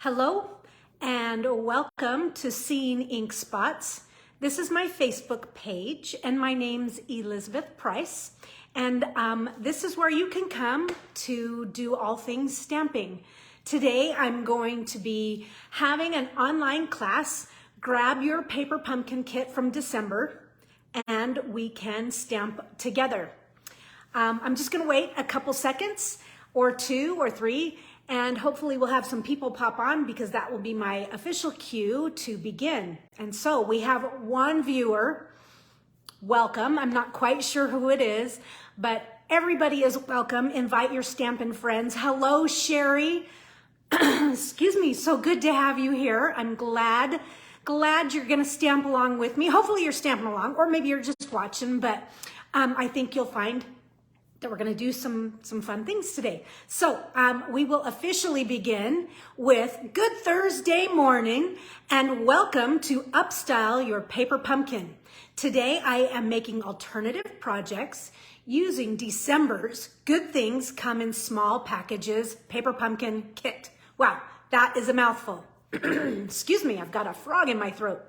Hello and welcome to Seeing Ink Spots. This is my Facebook page and my name's Elizabeth Price. And this is where you can come to do all things stamping. Today I'm going to be having an online class. Grab your paper pumpkin kit from December and we can stamp together. I'm just gonna wait a couple seconds or 2 or 3 and hopefully we'll have some people pop on because that will be my official cue to begin. And so we have one viewer. Welcome. I'm not quite sure who it is, but everybody is welcome. Invite your Stampin' friends. Hello, Sherry. Excuse me. So good to have you here. I'm glad you're going to stamp along with me. Hopefully you're stamping along, or maybe you're just watching, but I think you'll find that we're going to do some fun things today. So we will officially begin with good Thursday morning and welcome to Upstyle Your Paper Pumpkin. Today I am making alternative projects using December's Good Things Come in Small Packages Paper Pumpkin Kit. Wow, that is a mouthful. Excuse me, I've got a frog in my throat.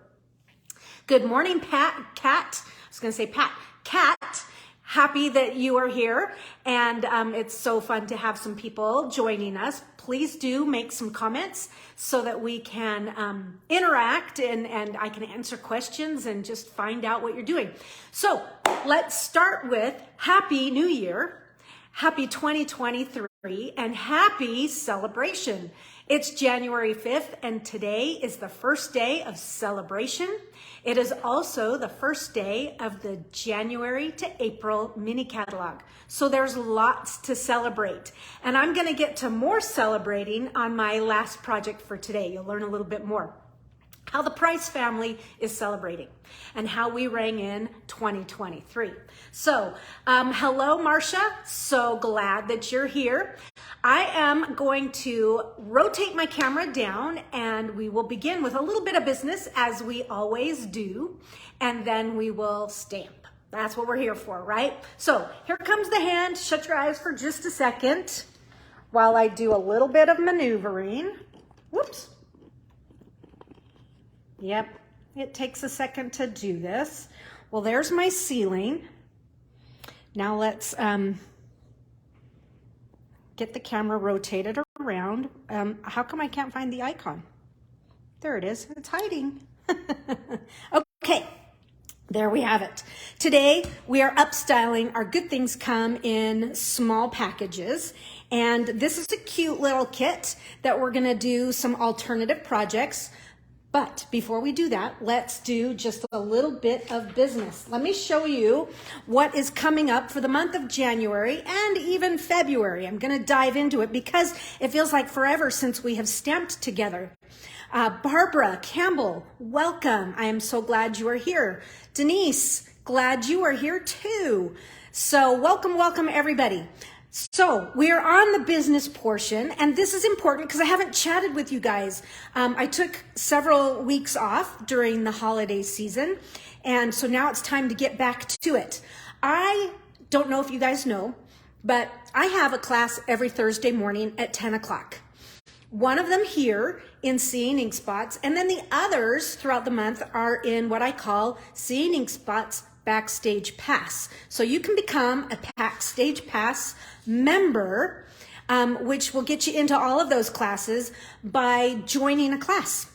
Good morning, Cat. I was going to say Pat. Cat. Happy that you are here, and it's so fun to have some people joining us. Please do make some comments so that we can interact and I can answer questions and just find out what you're doing. So let's start with Happy New Year, Happy 2023, and Happy Celebration. It's January 5th, and today is the first day of celebration. It is also the first day of the January to April mini catalog. So there's lots to celebrate. And I'm going to get to more celebrating on my last project for today. You'll learn a little bit more how the Price family is celebrating and how we rang in 2023. So, hello, Marcia. So glad that you're here. I am going to rotate my camera down and we will begin with a little bit of business as we always do, and then we will stamp. That's what we're here for, right? So here comes the hand. Shut your eyes for just a second while I do a little bit of maneuvering. Whoops. Yep, it takes a second to do this. Well, there's my ceiling. Now let's get the camera rotated around. How come I can't find the icon? There it is. It's hiding. Okay, there we have it. Today we are upstyling our Good Things Come in Small Packages. And this is a cute little kit that we're going to do some alternative projects. But before we do that, let's do just a little bit of business. Let me show you what is coming up for the month of January and even February. I'm going to dive into it because it feels like forever since we have stamped together. Barbara Campbell, welcome. I am so glad you are here. Denise, glad you are here too. So welcome everybody. So we're on the business portion, and this is important because I haven't chatted with you guys. I took several weeks off during the holiday season, and so now it's time to get back to it. I don't know if you guys know, but I have a class every Thursday morning at 10 o'clock. One of them here in Seeing Ink Spots, and then the others throughout the month are in what I call Seeing Ink Spots Backstage Pass. So you can become a Backstage Pass member, which will get you into all of those classes by joining a class.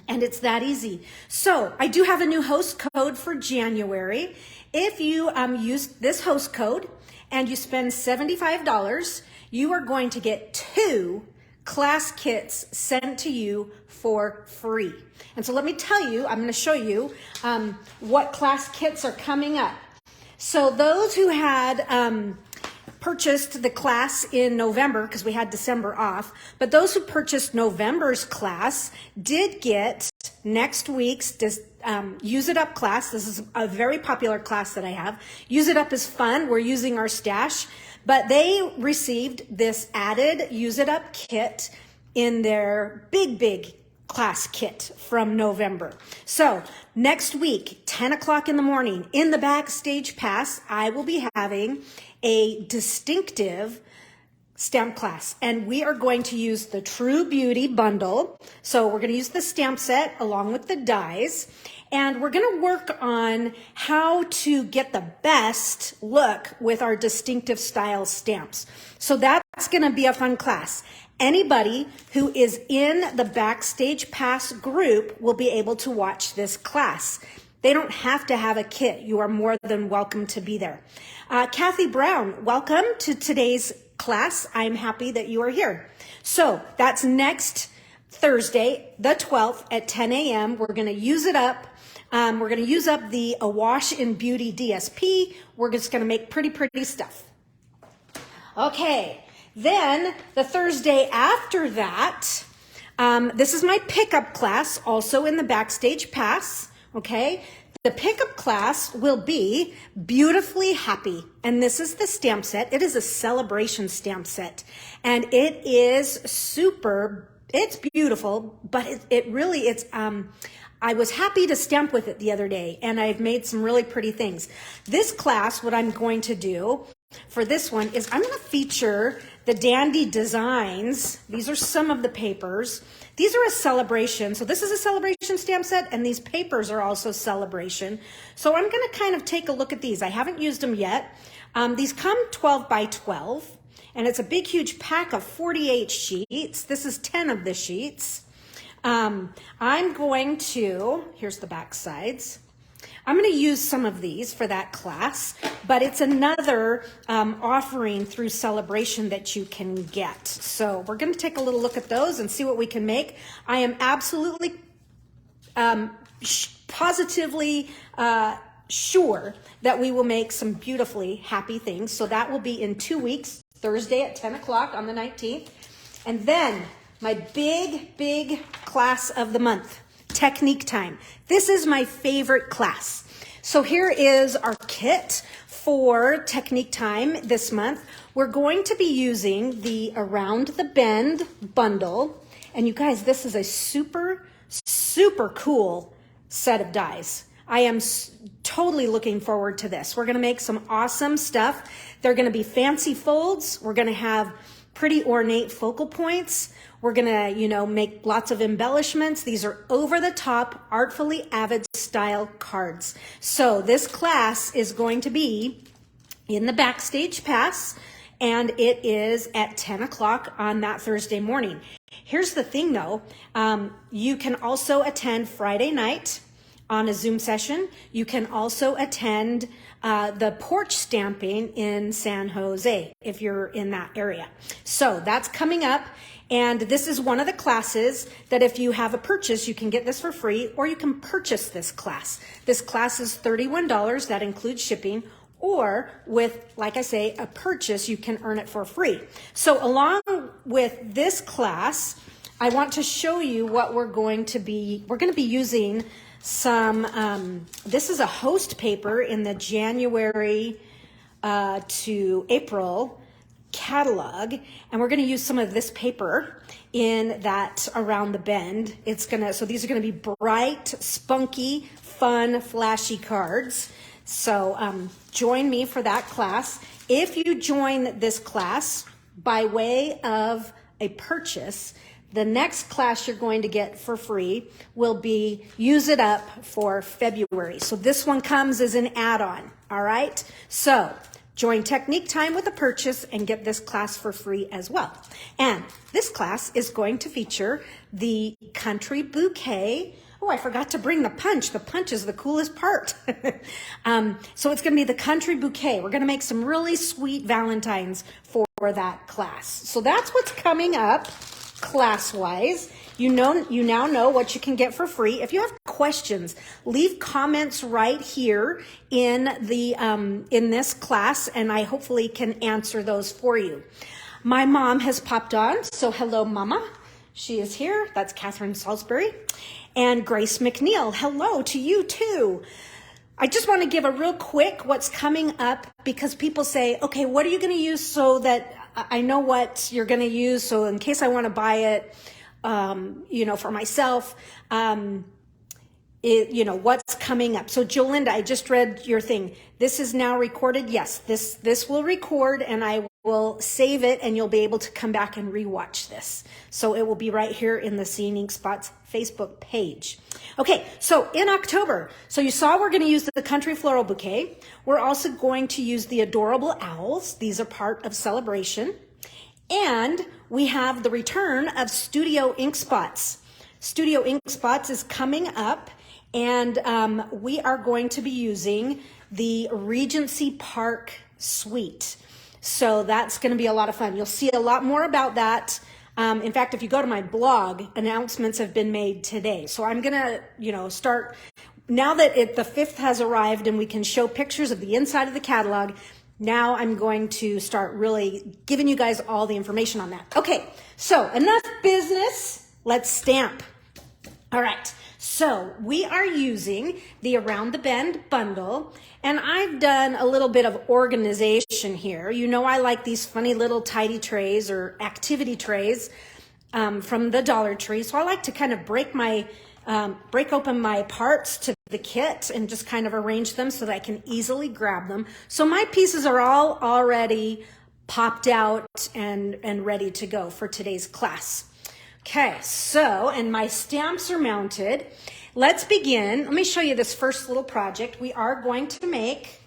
And it's that easy. So I do have a new host code for January. If you use this host code and you spend $75, you are going to get 2 class kits sent to you for free. And so let me tell you, I'm going to show you what class kits are coming up. So those who had purchased the class in November, because we had December off, but those who purchased November's class did get next week's Use It Up class. This is a very popular class that I have. Use It Up is fun. We're using our stash. But they received this added Use It Up kit in their big class kit from November. So next week, 10 o'clock in the morning, in the Backstage Pass, I will be having a distinctive stamp class, and we are going to use the True Beauty bundle. So we're going to use the stamp set along with the dies, and we're going to work on how to get the best look with our distinctive style stamps. So that's going to be a fun class. Anybody who is in the Backstage Pass group will be able to watch this class. They don't have to have a kit. You are more than welcome to be there. Kathy Brown, welcome to today's class. I'm happy that you are here. So that's next Thursday, the 12th at 10 a.m. We're going to use it up. We're going to use up the Awash in Beauty DSP. We're just going to make pretty stuff. Okay, then the Thursday after that, this is my pickup class, also in the Backstage Pass. Okay, the pickup class will be Beautifully Happy, and this is the stamp set. It is a celebration stamp set, and it is super, it's beautiful, but I was happy to stamp with it the other day, and I've made some really pretty things. This class, what I'm going to do for this one is I'm going to feature the Dandy Designs. These are some of the papers. These are a celebration. So this is a celebration stamp set, and these papers are also celebration. So I'm going to kind of take a look at these. I haven't used them yet. These come 12 by 12, and it's a big, huge pack of 48 sheets. This is 10 of the sheets. I'm going to, here's the back sides. I'm going to use some of these for that class, but it's another offering through Celebration that you can get. So we're going to take a little look at those and see what we can make. I am absolutely positively sure that we will make some beautifully happy things. So that will be in 2 weeks, Thursday at 10 o'clock on the 19th. And then my big class of the month, Technique Time. This is my favorite class. So here is our kit for Technique Time this month. We're going to be using the Around the Bend bundle. And you guys, this is a super cool set of dies. I am totally looking forward to this. We're going to make some awesome stuff. They're going to be fancy folds. We're going to have pretty ornate focal points. We're going to, make lots of embellishments. These are over-the-top, artfully avid style cards. So this class is going to be in the Backstage Pass, and it is at 10 o'clock on that Thursday morning. Here's the thing, though. You can also attend Friday night on a Zoom session. You can also attend the porch stamping in San Jose if you're in that area. So that's coming up. And this is one of the classes that if you have a purchase, you can get this for free, or you can purchase this class. This class is $31. That includes shipping. Or with, like I say, a purchase, you can earn it for free. So along with this class, I want to show you what we're going to be using some, this is a host paper in the January to April catalog, and we're going to use some of this paper in that Around the Bend. So these are going to be bright, spunky, fun, flashy cards. So join me for that class. If you join this class by way of a purchase, the next class you're going to get for free will be Use It Up for February. So this one comes as an add-on, all right? So join Technique Time with a purchase and get this class for free as well. And this class is going to feature the Country Bouquet. Oh, I forgot to bring the punch. The punch is the coolest part. So it's going to be the Country Bouquet. We're going to make some really sweet Valentines for that class. So that's what's coming up class-wise. You now know what you can get for free. If you have questions, leave comments right here in the in this class, and I hopefully can answer those for you. My mom has popped on, so hello, Mama. She is here. That's Catherine Salisbury. And Grace McNeil, hello to you too. I just want to give a real quick what's coming up, because people say, okay, what are you going to use so that I know what you're going to use, so in case I want to buy it, for myself. what's coming up. So Jolinda, I just read your thing. This is now recorded. Yes, this will record, and I will save it, and you'll be able to come back and rewatch this. So it will be right here in the Seeing Ink Spots Facebook page. Okay, so in October, so you saw we're going to use the Country Floral Bouquet. We're also going to use the Adorable Owls. These are part of Celebration. And we have the return of Studio Ink Spots. Studio Ink Spots is coming up, and we are going to be using the Regency Park Suite. So that's going to be a lot of fun. You'll see a lot more about that. In fact, if you go to my blog, announcements have been made today. So I'm going to, start, now that the 5th has arrived and we can show pictures of the inside of the catalog, now I'm going to start really giving you guys all the information on that. Okay, so enough business. Let's stamp. All right, so we are using the Around the Bend bundle, and I've done a little bit of organization here. You know, I like these funny little tidy trays or activity trays from the Dollar Tree. So I like to kind of break open my parts to the kit and just kind of arrange them so that I can easily grab them. So my pieces are all already popped out and ready to go for today's class. Okay, so, and my stamps are mounted. Let's begin. Let me show you this first little project. We are going to make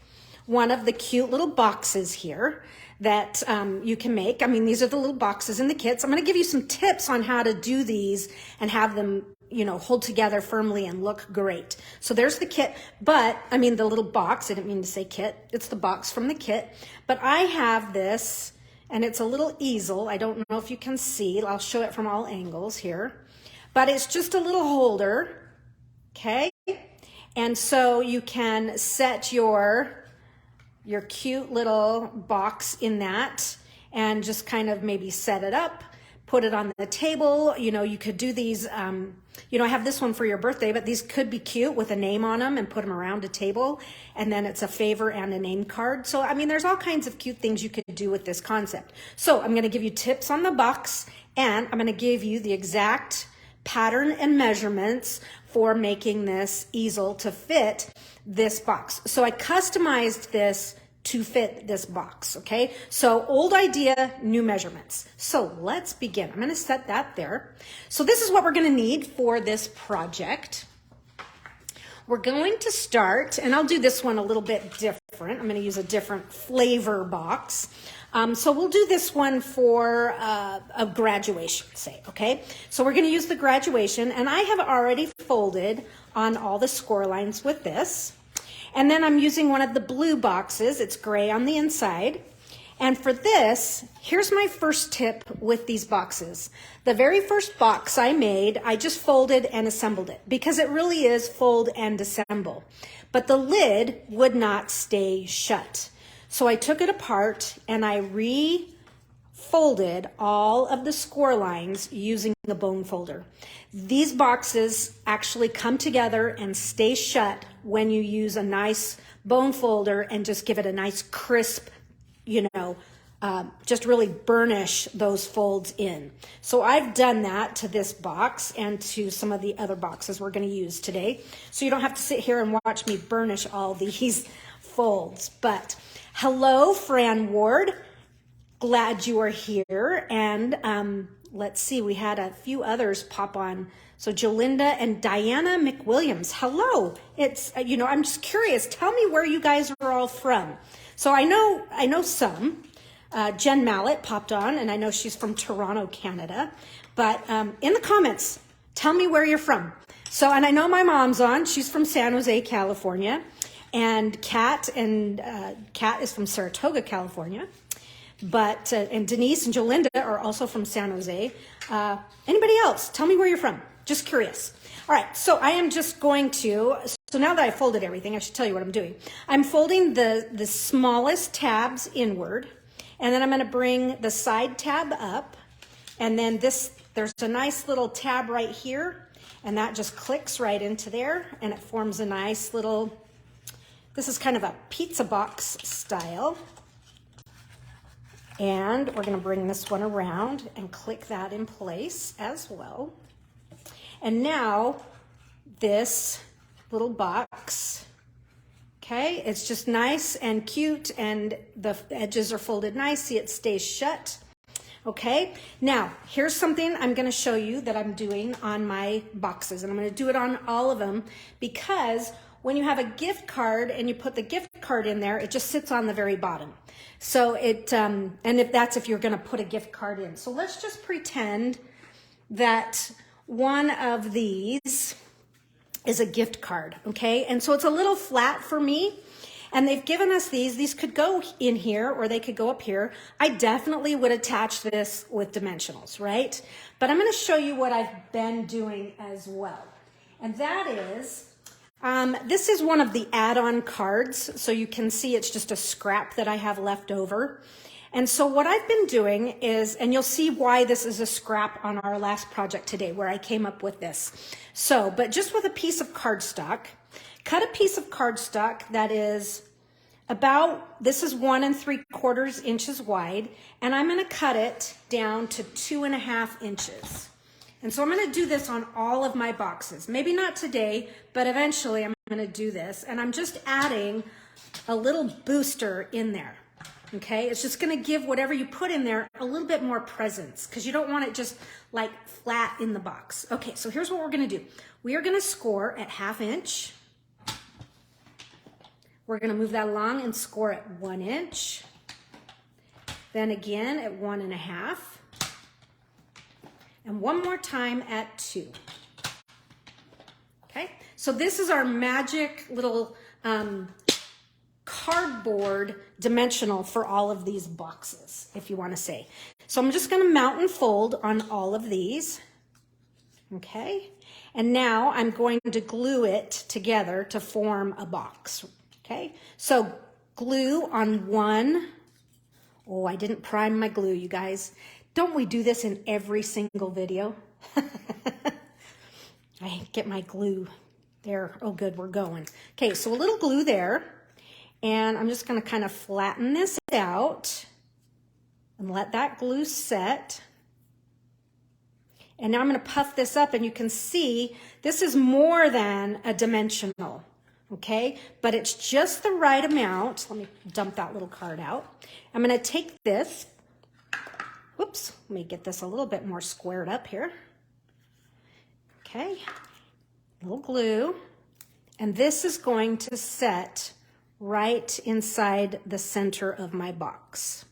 one of the cute little boxes here that you can make. I mean, these are the little boxes in the kits. I'm going to give you some tips on how to do these and have them, hold together firmly and look great. So there's the kit, the little box. I didn't mean to say kit. It's the box from the kit. But I have this, and it's a little easel. I don't know if you can see. I'll show it from all angles here. But it's just a little holder, okay? And so you can set your cute little box in that and just kind of maybe set it up, put it on the table. You could do these, I have this one for your birthday, but these could be cute with a name on them and put them around a table. And then it's a favor and a name card. So, there's all kinds of cute things you could do with this concept. So I'm going to give you tips on the box, and I'm going to give you the exact pattern and measurements for making this easel to fit this box. So I customized this to fit this box, okay? So old idea, new measurements. So let's begin. I'm gonna set that there. So this is what we're gonna need for this project. We're going to start, and I'll do this one a little bit different. I'm gonna use a different flavor box. So we'll do this one for a graduation, say, okay? So we're gonna use the graduation, and I have already folded on all the score lines with this. And then I'm using one of the blue boxes. It's gray on the inside. And for this, here's my first tip with these boxes. The very first box I made, I just folded and assembled it because it really is fold and assemble. But the lid would not stay shut. So I took it apart and I refolded all of the score lines using the bone folder. These boxes actually come together and stay shut when you use a nice bone folder and just give it a nice crisp, just really burnish those folds in. So I've done that to this box and to some of the other boxes we're going to use today. So you don't have to sit here and watch me burnish all these folds. But hello, Fran Ward. Glad you are here. And let's see, we had a few others pop on. So Jolinda and Diana McWilliams, hello. It's, I'm just curious. Tell me where you guys are all from. So I know some. Jen Mallet popped on, and I know she's from Toronto, Canada. But in the comments, tell me where you're from. So, and I know my mom's on. She's from San Jose, California. And Kat is from Saratoga, California. But, and Denise and Jolinda are also from San Jose. Anybody else? Tell me where you're from. Just curious. All right, so I am just going to, so now that I folded everything, I should tell you what I'm doing. I'm folding the smallest tabs inward, and then I'm gonna bring the side tab up, and then there's a nice little tab right here, and that just clicks right into there, and it forms a nice little, this is kind of a pizza box style. And we're going to bring this one around and click that in place as well. And now this little box. Okay, it's just nice and cute, and the edges are folded nice. See, it stays shut. Okay, now here's something I'm going to show you that I'm doing on my boxes, and I'm going to do it on all of them, because when you have a gift card and you put the gift card in there, it just sits on the very bottom. So it, and if you're going to put a gift card in. So let's just pretend that one of these is a gift card, okay? And so it's a little flat for me. And they've given us these could go in here or they could go up here. I definitely would attach this with dimensionals, right? But I'm gonna show you what I've been doing as well. And that is, this is one of the add-on cards. So you can see it's just a scrap that I have left over. And so what I've been doing is, and you'll see why this is a scrap on our last project today where I came up with this. So, but just with a piece of cardstock, cut a piece of cardstock that is about, this is 1 3/4 inches wide, and I'm gonna cut it down to 2.5 inches. And so I'm gonna do this on all of my boxes. Maybe not today, but eventually I'm gonna do this. And I'm just adding a little booster in there, okay? It's just gonna give whatever you put in there a little bit more presence, because you don't want it just like flat in the box. Okay, so here's what we're gonna do. We are gonna score at 1/2 inch. We're gonna move that along and score at 1 inch. Then again at 1.5. And one more time at 2. Okay, so this is our magic little cardboard dimensional for all of these boxes, if you wanna say. So I'm just gonna mount and fold on all of these. Okay, and now I'm going to glue it together to form a box. Okay, so glue on one. Oh, I didn't prime my glue, you guys. Don't we do this in every single video? I get my glue there. Oh, good, we're going. Okay, so a little glue there. And I'm just gonna kind of flatten this out and let that glue set. And now I'm gonna puff this up, and you can see this is more than a dimensional. Okay, but it's just the right amount. Let me dump that little card out. I'm gonna take this, whoops, let me get this a little bit more squared up here. Okay, a little glue, and this is going to set right inside the center of my box.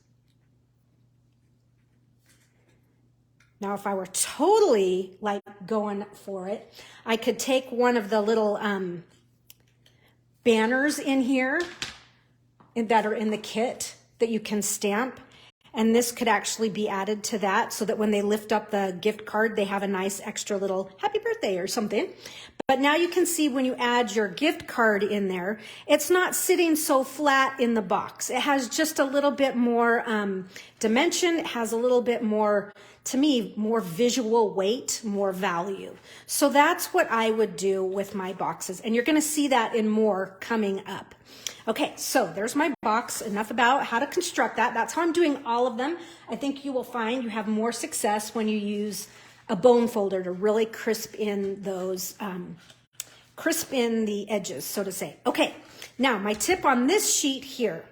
Now, if I were totally like going for it, I could take one of the little banners in here that are in the kit that you can stamp, and this could actually be added to that so that when they lift up the gift card, they have a nice extra little happy birthday or something. But now you can see when you add your gift card in there, it's not sitting so flat in the box. It has just a little bit more dimension. It has a little bit more, to me, more visual weight, more value. So that's what I would do with my boxes. And you're gonna see that in more coming up. Okay, so there's my box. Enough about how to construct that. That's how I'm doing all of them. I think you will find you have more success when you use a bone folder to really crisp in those, crisp in the edges, so to say. Okay, now my tip on this sheet here.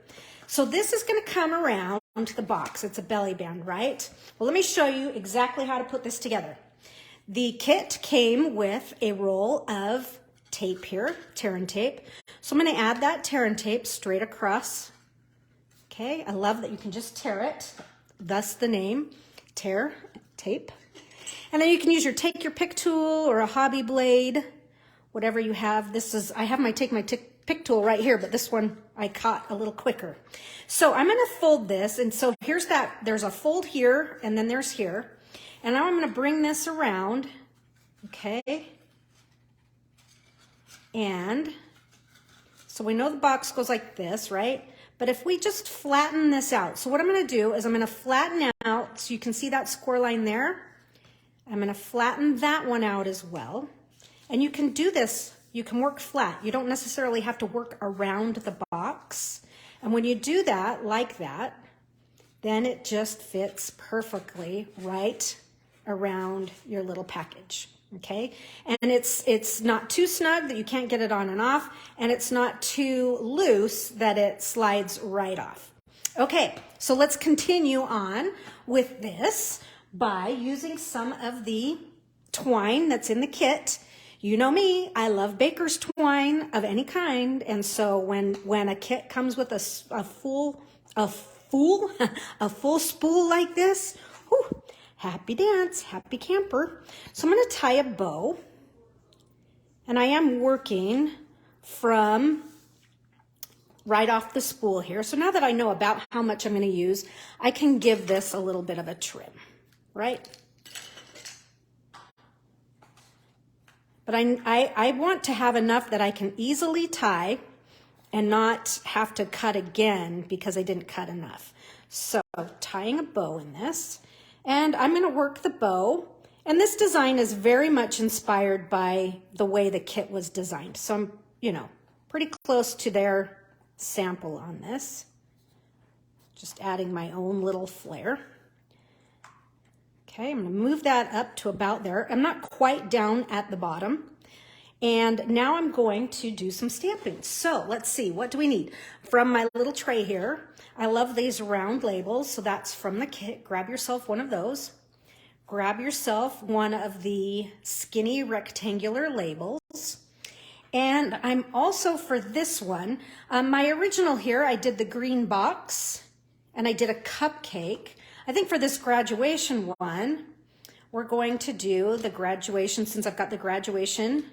So this is gonna come around to the box. It's a belly band, right? Well, let me show you exactly how to put this together. The kit came with a roll of tape here, tear and tape. So I'm gonna add that tear and tape straight across. Okay, I love that you can just tear it, thus the name, tear tape. And then you can use take your pick tool or a hobby blade, whatever you have. This is, I have my pick tool right here, but this one I caught a little quicker. So I'm gonna fold this, and so here's that, there's a fold here, and then there's here. And now I'm gonna bring this around, okay? And so we know the box goes like this, right? But if we just flatten this out, so what I'm gonna do is I'm gonna flatten out, so you can see that score line there. I'm gonna flatten that one out as well. And you can do this, you can work flat. You don't necessarily have to work around the box. And when you do that, like that, then it just fits perfectly right around your little package. Okay, and it's not too snug that you can't get it on and off, and it's not too loose that it slides right off. Okay, so let's continue on with this by using some of the twine that's in the kit. You know me, I love baker's twine of any kind, and so when a kit comes with a full spool like this, whew, happy dance, happy camper. So I'm going to tie a bow, and I am working from right off the spool here. So now that I know about how much I'm going to use, I can give this a little bit of a trim, right? But I want to have enough that I can easily tie and not have to cut again because I didn't cut enough. So tying a bow in this, and I'm going to work the bow. And this design is very much inspired by the way the kit was designed. So I'm, pretty close to their sample on this. Just adding my own little flair. Okay, I'm going to move that up to about there. I'm not quite down at the bottom. And now I'm going to do some stamping. So let's see, what do we need? From my little tray here, I love these round labels. So that's from the kit. Grab yourself one of those. Grab yourself one of the skinny rectangular labels. And I'm also, for this one, my original here, I did the green box and I did a cupcake. I think for this graduation one, we're going to do the graduation, since I've got the graduation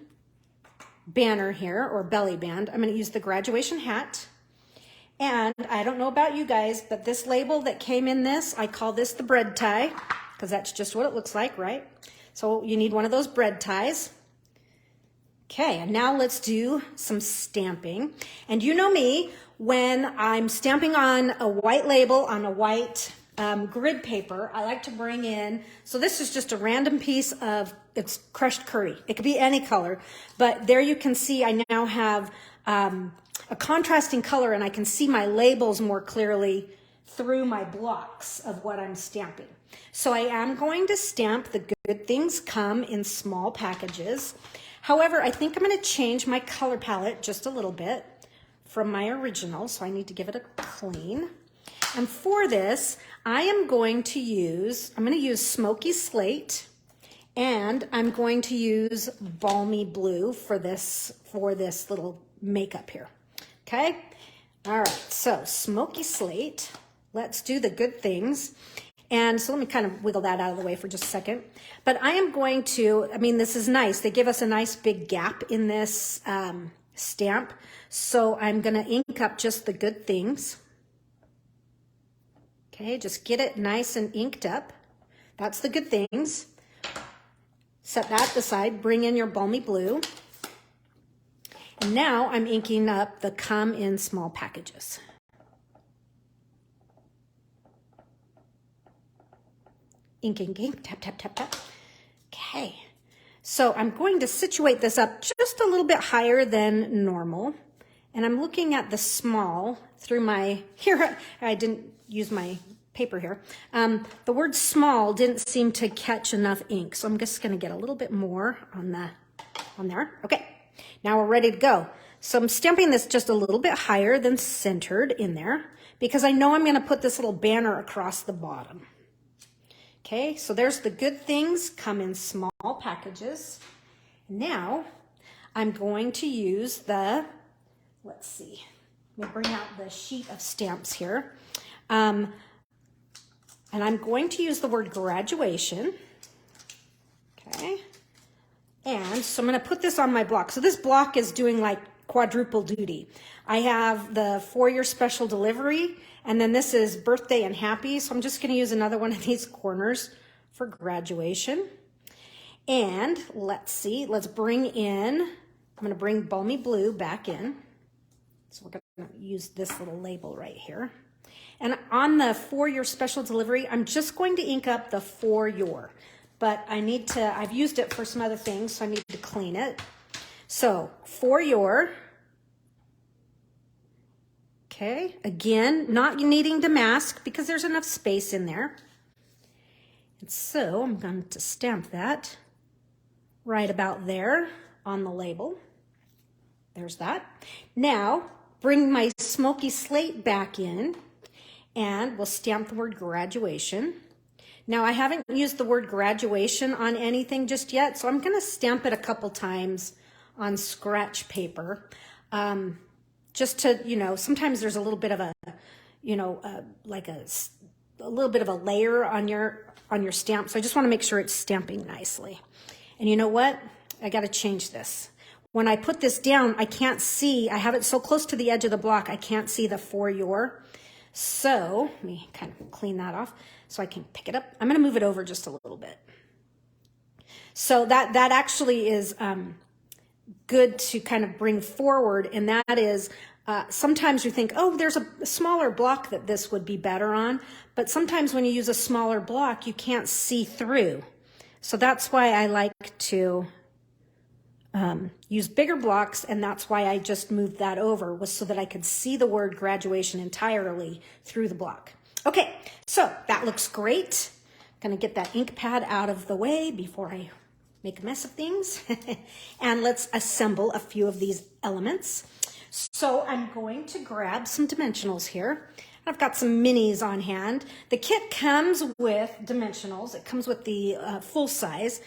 banner here, or belly band, I'm going to use the graduation hat. And I don't know about you guys, but this label that came in this, I call this the bread tie, because that's just what it looks like, right? So you need one of those bread ties. Okay, and now let's do some stamping. And you know me, when I'm stamping on a white label on a white grid paper, I like to bring in, so this is just a random piece of, it's crushed curry. It could be any color, but there you can see I now have a contrasting color, and I can see my labels more clearly through my blocks of what I'm stamping. So I am going to stamp the Good Things Come in small packages. However, I think I'm going to change my color palette just a little bit from my original, so I need to give it a clean. And for this, I'm going to use Smoky Slate, and I'm going to use Balmy Blue for this little makeup here. Okay? All right, so Smoky Slate. Let's do the Good Things. And so let me kind of wiggle that out of the way for just a second. But I am going to, this is nice. They give us a nice big gap in this stamp. So I'm going to ink up just the Good Things. Okay, just get it nice and inked up. That's the Good Things. Set that aside, bring in your Balmy Blue. And now I'm inking up the Come in small packages. Ink, ink, ink, tap, tap, tap, tap. Okay, so I'm going to situate this up just a little bit higher than normal. And I'm looking at the small through my, here, I didn't use my paper here. The word small didn't seem to catch enough ink. So I'm just gonna get a little bit more on there. Okay, now we're ready to go. So I'm stamping this just a little bit higher than centered in there because I know I'm gonna put this little banner across the bottom. Okay, so there's the Good Things Come in small packages. Now I'm going to use the, let's see, let me bring out the sheet of stamps here. And I'm going to use the word graduation. Okay, and so I'm going to put this on my block. So this block is doing like quadruple duty. I have the For-Your Special Delivery, and then this is birthday and happy. So I'm just going to use another one of these corners for graduation. And let's see, let's bring in, I'm going to bring Balmy Blue back in. So we're going to use this little label right here. And on the For Your Special Delivery, I'm just going to ink up the For Your, but I've used it for some other things, so I need to clean it. So For Your, okay, again, not needing to mask because there's enough space in there. And so I'm going to stamp that right about there on the label. There's that. Now, bring my smoky slate back in and we'll stamp the word graduation. Now, I haven't used the word graduation on anything just yet, so I'm going to stamp it a couple times on scratch paper. Just to, you know, sometimes there's a little bit of a, you know, like a little bit of a layer on your stamp. So I just want to make sure it's stamping nicely. And you know what? I got to change this. When I put this down, I can't see, I have it so close to the edge of the block, I can't see the for your. So let me kind of clean that off so I can pick it up. I'm going to move it over just a little bit. So that actually is good to kind of bring forward, and that is sometimes you think, oh, there's a smaller block that this would be better on, but sometimes when you use a smaller block, you can't see through. So that's why I like to use bigger blocks, and that's why I just moved that over, was so that I could see the word graduation entirely through the block. Okay, so that looks great. Gonna get that ink pad out of the way before I make a mess of things. And let's assemble a few of these elements. So I'm going to grab some dimensionals here. I've got some minis on hand. The kit comes with dimensionals. It comes with the full size,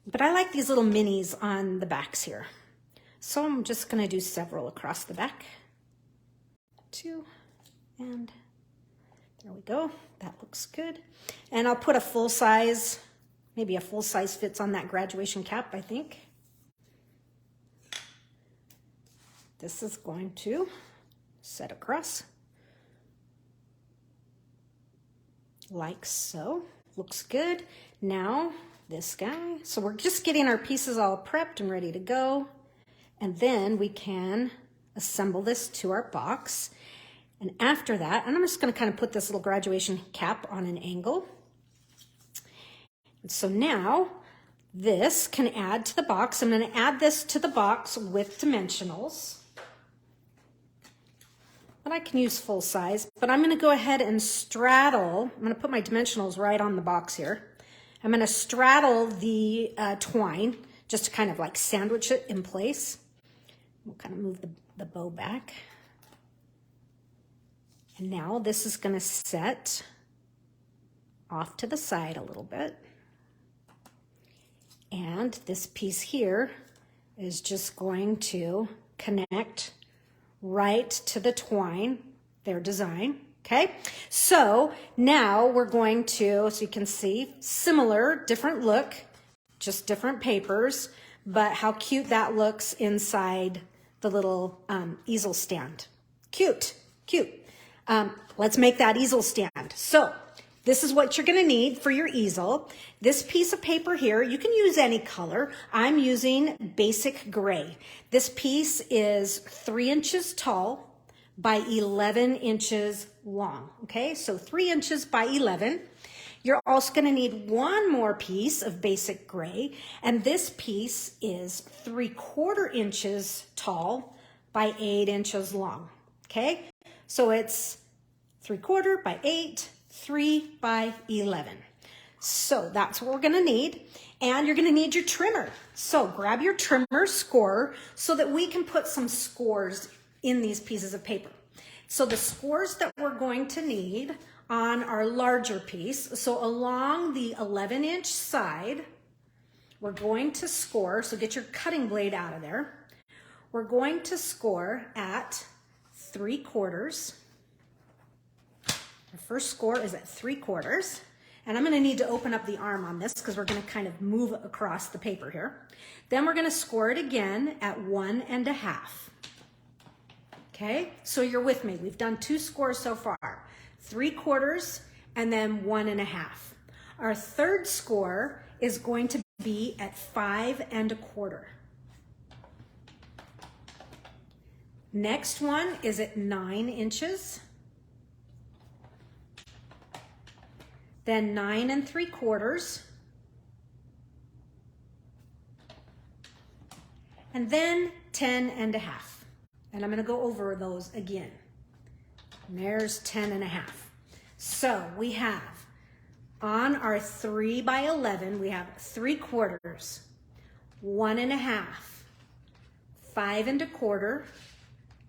but I like these little minis on the backs here. So I'm just gonna do several across the back. 2, and there we go. That looks good. And I'll put a full size, maybe a full size fits on that graduation cap, I think. This is going to set across like so. Looks good. Now this guy. So we're just getting our pieces all prepped and ready to go. And then we can assemble this to our box. And after that, and I'm just going to kind of put this little graduation cap on an angle. And so now this can add to the box. I'm going to add this to the box with dimensionals. But I can use full size, but I'm going to go ahead and straddle. I'm going to put my dimensionals right on the box here. I'm going to straddle the twine just to kind of like sandwich it in place. We'll kind of move the bow back. And now this is going to set off to the side a little bit. And this piece here is just going to connect right to the twine, their design. Okay, so now we're going to, so you can see, similar, different look, just different papers, but how cute that looks inside the little easel stand. Cute, cute. Let's make that easel stand. So this is what you're gonna need for your easel. This piece of paper here, you can use any color. I'm using basic gray. This piece is 3 inches tall by 11 inches long, okay? So 3 inches by 11. You're also gonna need one more piece of basic gray, and this piece is 3/4 inches tall by 8 inches long, okay? So it's 3/4 by 8, 3 by 11. So that's what we're gonna need. And you're gonna need your trimmer. So grab your trimmer scorer so that we can put some scores in these pieces of paper. So the scores that we're going to need on our larger piece, so along the 11-inch side, we're going to score, so get your cutting blade out of there. We're going to score at 3/4. Our first score is at 3/4. And I'm gonna need to open up the arm on this because we're gonna kind of move across the paper here. Then we're gonna score it again at 1 1/2. Okay, so you're with me. We've done 2 scores so far, 3/4 and then 1 1/2. Our third score is going to be at 5 1/4. Next one is at 9 inches. Then 9 3/4. And then 10 1/2. And I'm gonna go over those again. And there's 10 1/2. So we have on our 3 by 11, we have 3/4, 1.5, 5 1/4,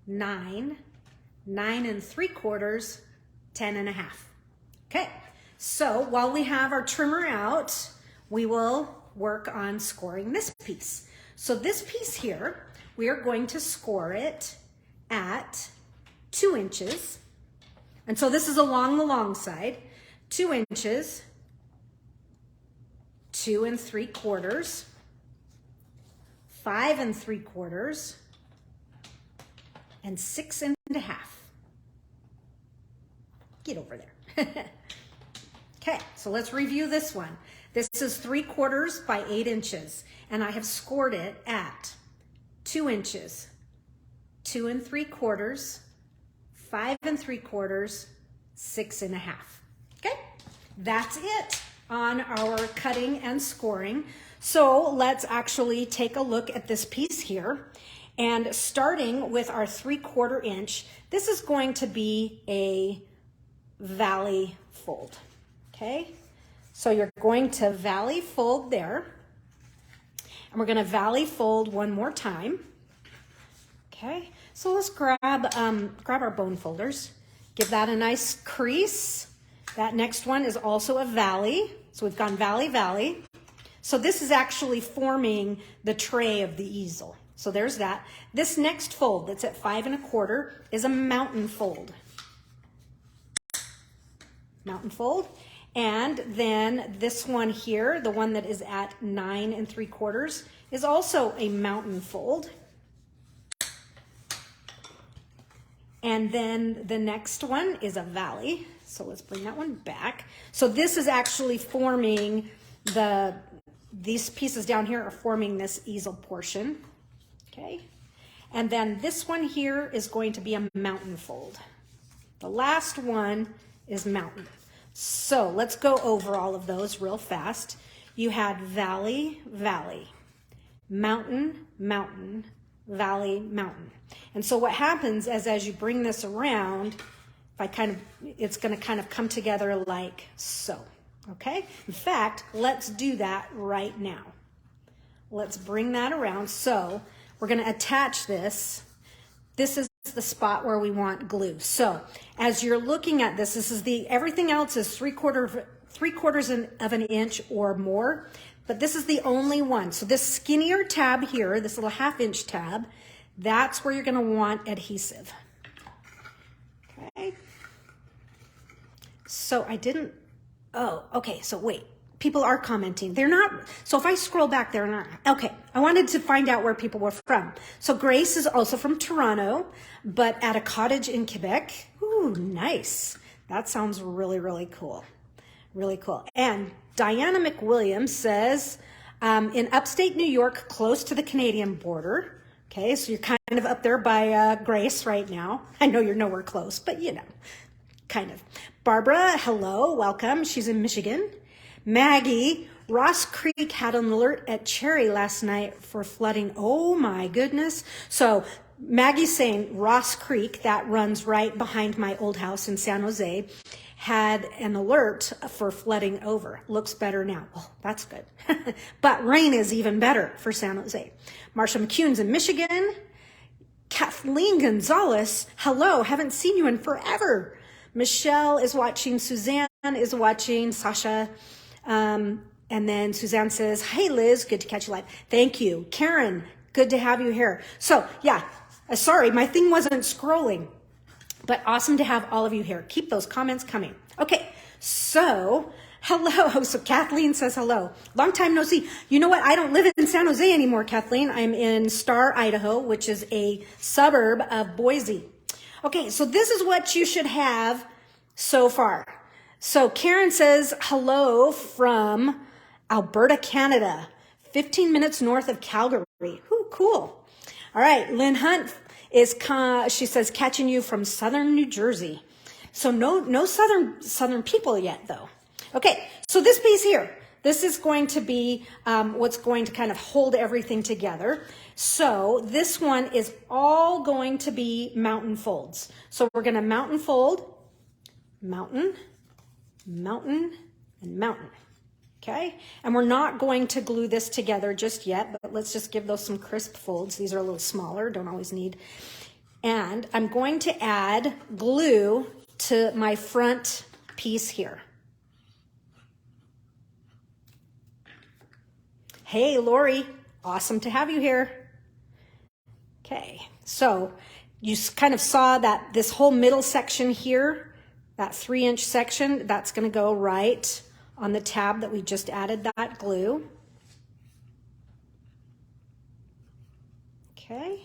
9, 9 3/4, 10.5. Okay, so while we have our trimmer out, we will work on scoring this piece. So this piece here, we are going to score it at 2 inches. And so this is along the long side, 2 inches, 2 3/4, 5 3/4, and 6.5. Get over there. Okay, so let's review this one. This is 3/4 by 8 inches, and I have scored it at 2 inches, 2 3/4, 5 3/4, 6.5. Okay, that's it on our cutting and scoring. So let's actually take a look at this piece here. And starting with our 3/4 inch, this is going to be a valley fold. Okay, so you're going to valley fold there, and we're going to valley fold one more time. Okay, so let's grab our bone folders, give that a nice crease. That next one is also a valley, so we've gone valley, valley. So this is actually forming the tray of the easel. So there's that. This next fold that's at 5 1/4 is a mountain fold. Mountain fold. And then this one here, the one that is at 9 3/4, is also a mountain fold. And then the next one is a valley. So let's bring that one back. So this is actually forming these pieces down here are forming this easel portion. Okay. And then this one here is going to be a mountain fold. The last one is mountain. So let's go over all of those real fast. You had valley, valley, mountain, mountain, valley, mountain. And so what happens is as you bring this around, it's going to kind of come together like so. Okay? In fact, let's do that right now. Let's bring that around. So we're going to attach this. This is the spot where we want glue. So as you're looking at this, everything else is 3/4 of an inch or more, but this is the only one. So this skinnier tab here, this little 1/2 inch tab, that's where you're going to want adhesive. Okay. So okay, so wait. People are commenting. They're not, so if I scroll back, they're not. Okay, I wanted to find out where people were from. So Grace is also from Toronto, but at a cottage in Quebec. Ooh, nice. That sounds really, really cool. Really cool. And Diana McWilliams says, in upstate New York, close to the Canadian border. Okay, so you're kind of up there by Grace right now. I know you're nowhere close, but you know, kind of. Barbara, hello, welcome. She's in Michigan. Maggie, Ross Creek had an alert at Cherry last night for flooding. Oh my goodness. So Maggie's saying Ross Creek, that runs right behind my old house in San Jose, had an alert for flooding over. Looks better now. Oh, that's good. But rain is even better for San Jose. Marsha McCune's in Michigan. Kathleen Gonzalez, hello, haven't seen you in forever. Michelle is watching, Suzanne is watching, Sasha. And then Suzanne says, hey Liz, good to catch you live. Thank you. Karen, good to have you here. So yeah, sorry, my thing wasn't scrolling, but awesome to have all of you here. Keep those comments coming. Okay, so hello. So Kathleen says hello. Long time no see. You know what? I don't live in San Jose anymore, Kathleen. I'm in Star, Idaho, which is a suburb of Boise. Okay, so this is what you should have so far. So Karen says hello from Alberta, Canada, 15 minutes north of Calgary. Ooh, cool. All right, Lynn Hunt she says catching you from southern New Jersey. So no southern people yet though. Okay, so this piece here, this is going to be what's going to kind of hold everything together. So this one is all going to be mountain folds. So we're going to mountain fold, mountain, mountain, and mountain. Okay, and we're not going to glue this together just yet, but but let's just give those some crisp folds. These are a little smaller, don't always need. And I'm going to add glue to my front piece here. Hey, Lori, awesome to have you here. Okay, so you kind of saw that this whole middle section here, that 3-inch section, that's going to go right on the tab that we just added that glue. Okay.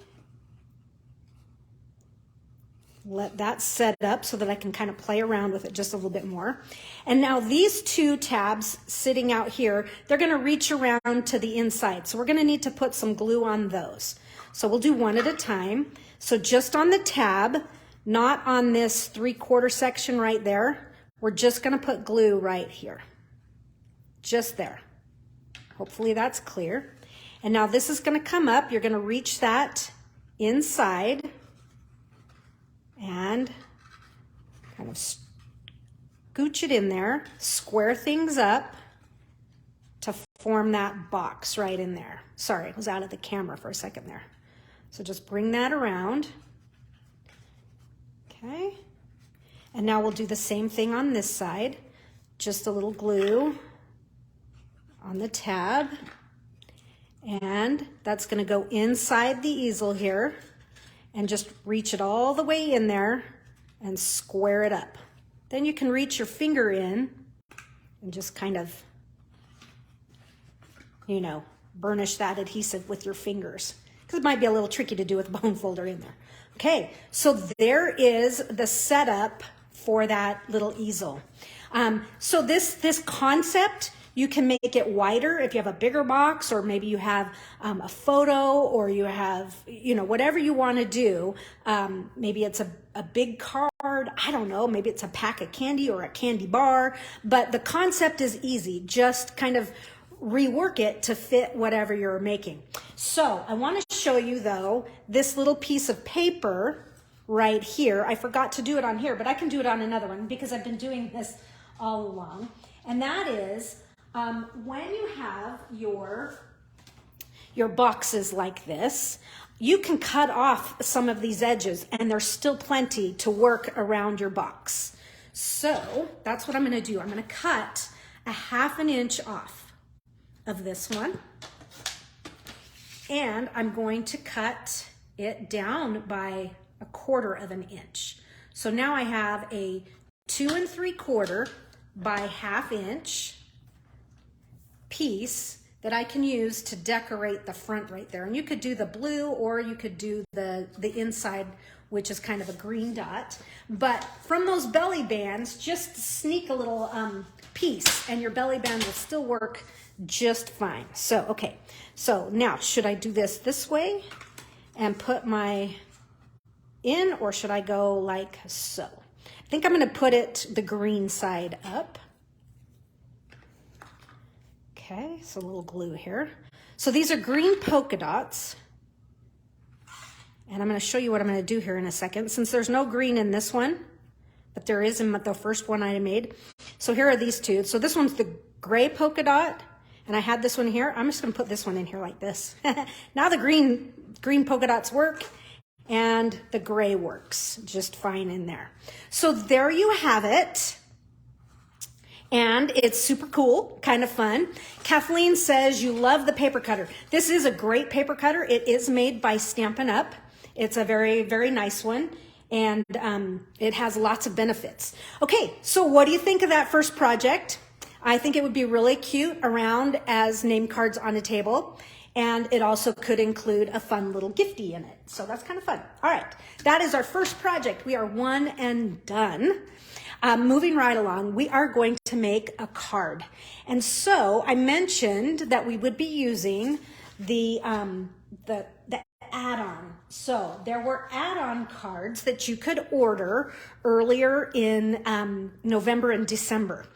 Let that set up so that I can kind of play around with it just a little bit more. And now these 2 tabs sitting out here, they're going to reach around to the inside. So we're going to need to put some glue on those. So we'll do one at a time. So just on the tab, not on this 3/4 section right there, we're just going to put glue right here. Just there. Hopefully that's clear. And now this is going to come up. You're going to reach that inside and kind of scooch it in there, square things up to form that box right in there. Sorry, I was out of the camera for a second there. So just bring that around. Okay. And now we'll do the same thing on this side. Just a little glue on the tab. And that's going to go inside the easel here and just reach it all the way in there and square it up. Then you can reach your finger in and just kind of, you know, burnish that adhesive with your fingers, because it might be a little tricky to do with a bone folder in there. Okay, so there is the setup for that little easel. So this concept, you can make it wider if you have a bigger box, or maybe you have a photo, or you have, you know, whatever you want to do. Maybe it's a big card, I don't know, maybe it's a pack of candy or a candy bar, but the concept is easy. Just kind of rework it to fit whatever you're making. So I want to show you though, this little piece of paper right here. I forgot to do it on here, but I can do it on another one because I've been doing this all along. And that is, when you have your boxes like this, you can cut off some of these edges and there's still plenty to work around your box. So that's what I'm going to do. I'm going to cut a 1/2 inch off of this one, and I'm going to cut it down by 1/4 inch. So now I have a 2 3/4 by 1/2 inch piece that I can use to decorate the front right there. And you could do the blue, or you could do the inside, which is kind of a green dot. But from those belly bands, just sneak a little piece and your belly band will still work just fine. So, okay. So now, should I do this way and put my in, or should I go like so? I think I'm going to put it the green side up. Okay, so a little glue here. So these are green polka dots. And I'm going to show you what I'm going to do here in a second, since there's no green in this one, but there is in the first one I made. So here are these two. So this one's the gray polka dot, and I had this one here. I'm just going to put this one in here like this. Now the green polka dots work, and the gray works just fine in there. So there you have it. And it's super cool, kind of fun. Kathleen says you love the paper cutter. This is a great paper cutter. It is made by Stampin' Up. It's a very, very nice one, and it has lots of benefits. Okay, so what do you think of that first project? I think it would be really cute around as name cards on a table, and it also could include a fun little gifty in it. So that's kind of fun. All right, that is our first project. We are one and done. Moving right along, we are going to make a card. And so I mentioned that we would be using the add-on. So there were add-on cards that you could order earlier in November and December.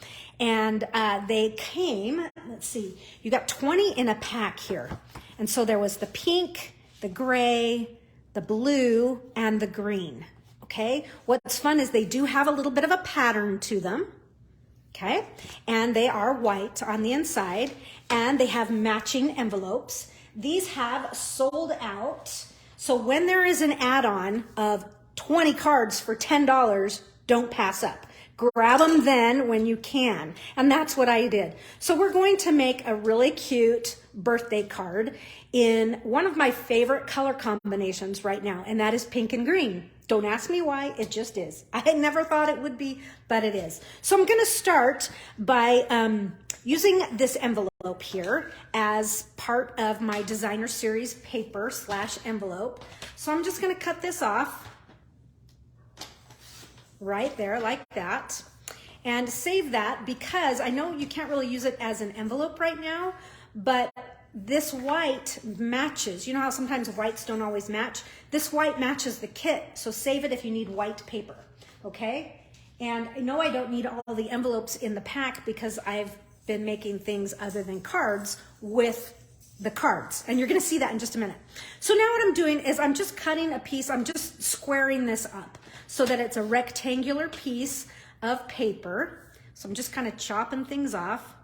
And they came, let's see, you got 20 in a pack here. And so there was the pink, the gray, the blue, and the green. Okay, what's fun is they do have a little bit of a pattern to them, okay, and they are white on the inside, and they have matching envelopes. These have sold out. So when there is an add-on of 20 cards for $10, don't pass up. Grab them then when you can. And that's what I did. So we're going to make a really cute birthday card in one of my favorite color combinations right now, and that is pink and green. Don't ask me why, it just is. I never thought it would be, but it is. So I'm gonna start by using this envelope here as part of my designer series paper / envelope. So I'm just gonna cut this off right there like that and save that, because I know you can't really use it as an envelope right now, but this white matches. You know how sometimes whites don't always match? This white matches the kit, so save it if you need white paper, okay? And I know I don't need all the envelopes in the pack because I've been making things other than cards with the cards, and you're gonna see that in just a minute. So now what I'm doing is I'm just cutting a piece, I'm just squaring this up so that it's a rectangular piece of paper. So I'm just kind of chopping things off.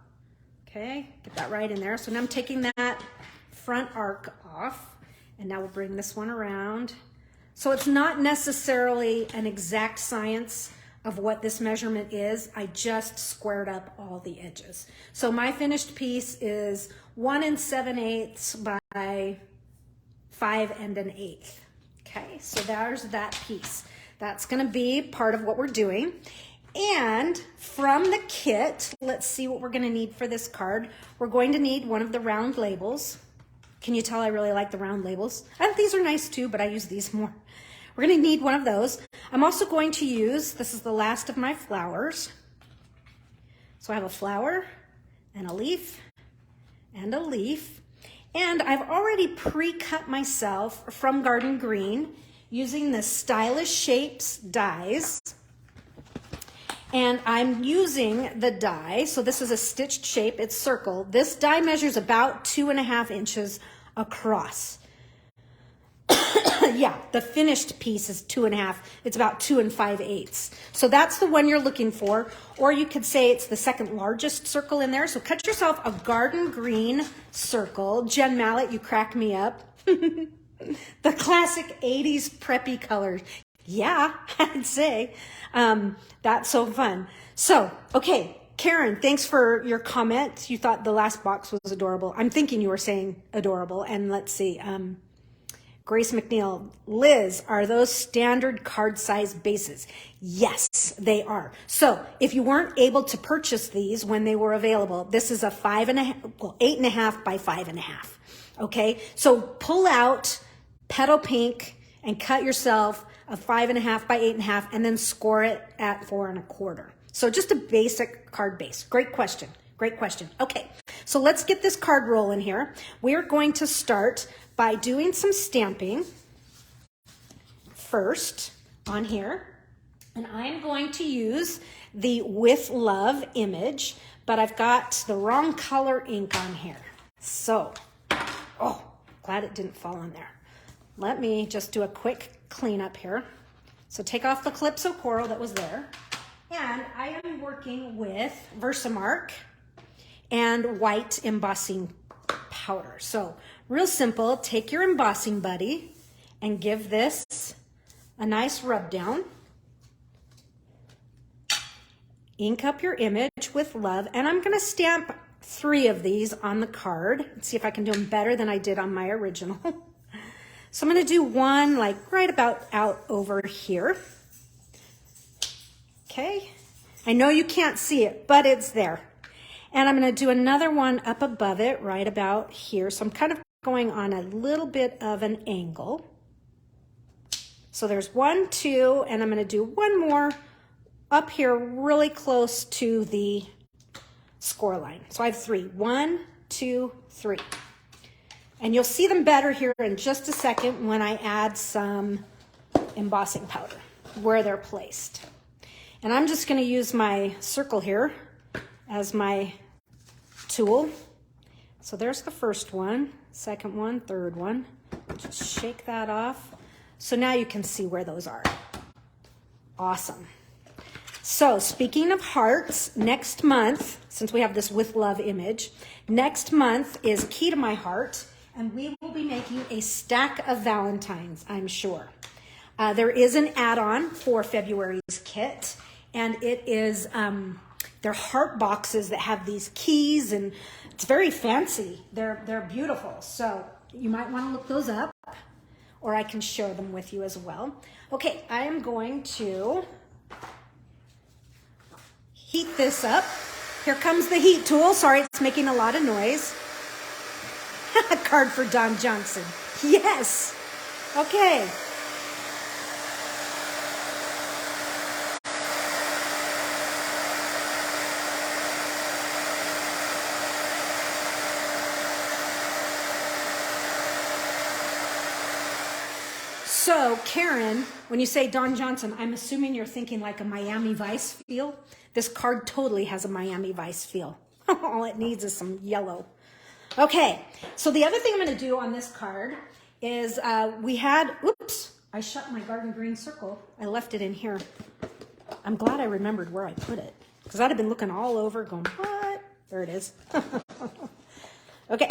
Okay, get that right in there. So now I'm taking that front arc off, and now we'll bring this one around. So it's not necessarily an exact science of what this measurement is. I just squared up all the edges. So my finished piece is 1 7/8 by 5 1/8. Okay, so there's that piece. That's gonna be part of what we're doing. And from the kit, let's see what we're gonna need for this card. We're going to need one of the round labels. Can you tell I really like the round labels? I think these are nice too, but I use these more. We're gonna need one of those. I'm also going to use, this is the last of my flowers. So I have a flower and a leaf and a leaf. And I've already pre-cut myself from Garden Green using the Stylish Shapes dies. And I'm using the die, so this is a stitched shape, it's circle. This die measures about 2.5 inches across. Yeah, the finished piece is 2.5, it's about 2 5/8. So that's the one you're looking for, or you could say it's the second largest circle in there. So cut yourself a Garden Green circle. Jen Mallet, you crack me up. The classic 80s preppy colors. Yeah, I'd say. That's so fun. So, okay, Karen, thanks for your comment. You thought the last box was adorable. I'm thinking you were saying adorable. And let's see, Grace McNeil, Liz, are those standard card size bases? Yes, they are. So if you weren't able to purchase these when they were available, this is a 8.5 by 5.5. Okay, so pull out Petal Pink and cut yourself a 5.5 by 8.5 and then score it at 4 1/4. So just a basic card base. Great question. Great question. Okay, so let's get this card rolling here. We are going to start by doing some stamping first on here. And I'm going to use the With Love image, but I've got the wrong color ink on here. So, oh, glad it didn't fall on there. Let me just do a quick cleanup here. So take off the Calypso Coral that was there. And I am working with Versamark and white embossing powder. So real simple, take your embossing buddy and give this a nice rub down. Ink up your image with love. And I'm gonna stamp 3 of these on the card. Let's see if I can do them better than I did on my original. So I'm gonna do one like right about out over here. Okay, I know you can't see it, but it's there. And I'm gonna do another one up above it, right about here. So I'm kind of going on a little bit of an angle. So there's 1, 2, and I'm gonna do one more up here really close to the score line. So I have 3, 1, 2, 3. And you'll see them better here in just a second when I add some embossing powder where they're placed. And I'm just gonna use my circle here as my tool. So there's the first one, second one, third one. Just shake that off. So now you can see where those are. Awesome. So speaking of hearts, next month, since we have this With Love image, next month is Key to My Heart. and we will be making a stack of Valentines, I'm sure. There is an add-on for February's kit, and it is, they're heart boxes that have these keys, and it's very fancy. They're beautiful, so you might want to look those up, or I can share them with you as well. Okay, I am going to heat this up. Here comes the heat tool. Sorry, it's making a lot of noise. A card for Don Johnson. Yes. Okay. So, Karen, when you say Don Johnson, I'm assuming you're thinking like a Miami Vice feel. This card totally has a Miami Vice feel. All it needs is some yellow. Okay, so the other thing I'm going to do on this card is oops, I shut my garden green circle. I left it in here. I'm glad I remembered where I put it, because I'd have been looking all over going, what? There it is. Okay,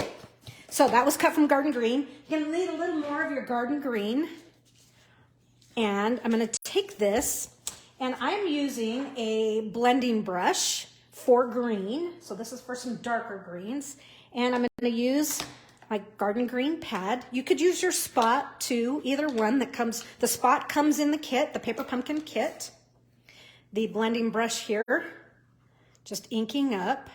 so that was cut from garden green. You're going to need a little more of your garden green. And I'm going to take this, and I'm using a blending brush for green. So this is for some darker greens. And I'm going to use my garden green pad. You could use your spot too, either one that comes. The spot comes in the kit, the Paper Pumpkin kit. The blending brush here, just inking up.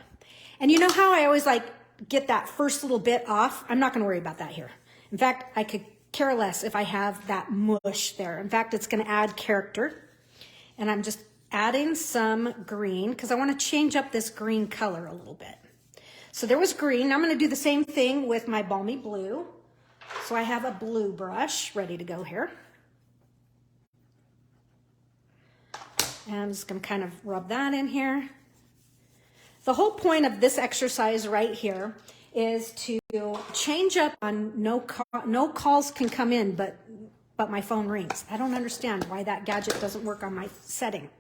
And you know how I always like get that first little bit off? I'm not going to worry about that here. In fact, I could care less if I have that mush there. In fact, it's going to add character. And I'm just adding some green because I want to change up this green color a little bit. So there was green. I'm going to do the same thing with my balmy blue. So I have a blue brush ready to go here. And I'm just going to kind of rub that in here. The whole point of this exercise right here is to change up on no calls can come in, but my phone rings. I don't understand why that gadget doesn't work on my setting.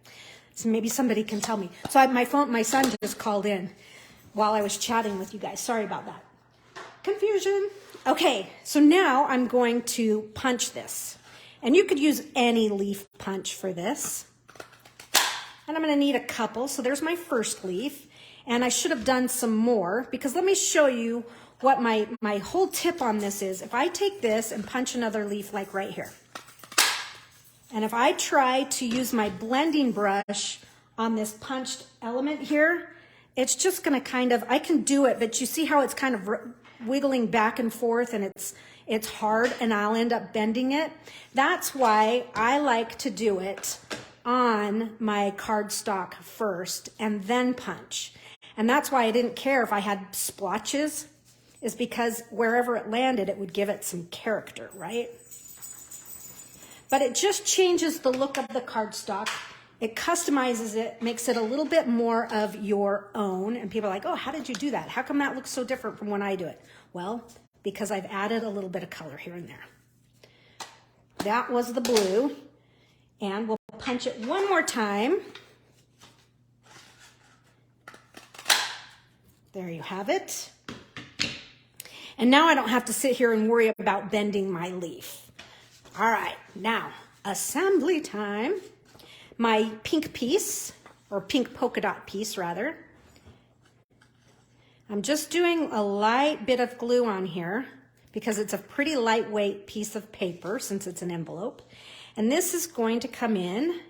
So maybe somebody can tell me. So my son just called in while I was chatting with you guys. Sorry about that. Confusion. Okay, so now I'm going to punch this. And you could use any leaf punch for this. And I'm going to need a couple. So there's my first leaf. And I should have done some more, because let me show you what my whole tip on this is. If I take this and punch another leaf like right here, and if I try to use my blending brush on this punched element here, it's just going to kind of, I can do it, but you see how it's kind of wiggling back and forth, and it's hard, and I'll end up bending it. That's why I like to do it on my cardstock first and then punch. And that's why I didn't care if I had splotches, is because wherever it landed, it would give it some character, right? But it just changes the look of the cardstock. It customizes it, makes it a little bit more of your own. And people are like, oh, how did you do that? How come that looks so different from when I do it? Well, because I've added a little bit of color here and there. That was the blue. And we'll punch it one more time. There you have it. And now I don't have to sit here and worry about bending my leaf. All right, now assembly time. My pink piece, or pink polka dot piece rather. I'm just doing a light bit of glue on here because it's a pretty lightweight piece of paper since it's an envelope. And this is going to come in.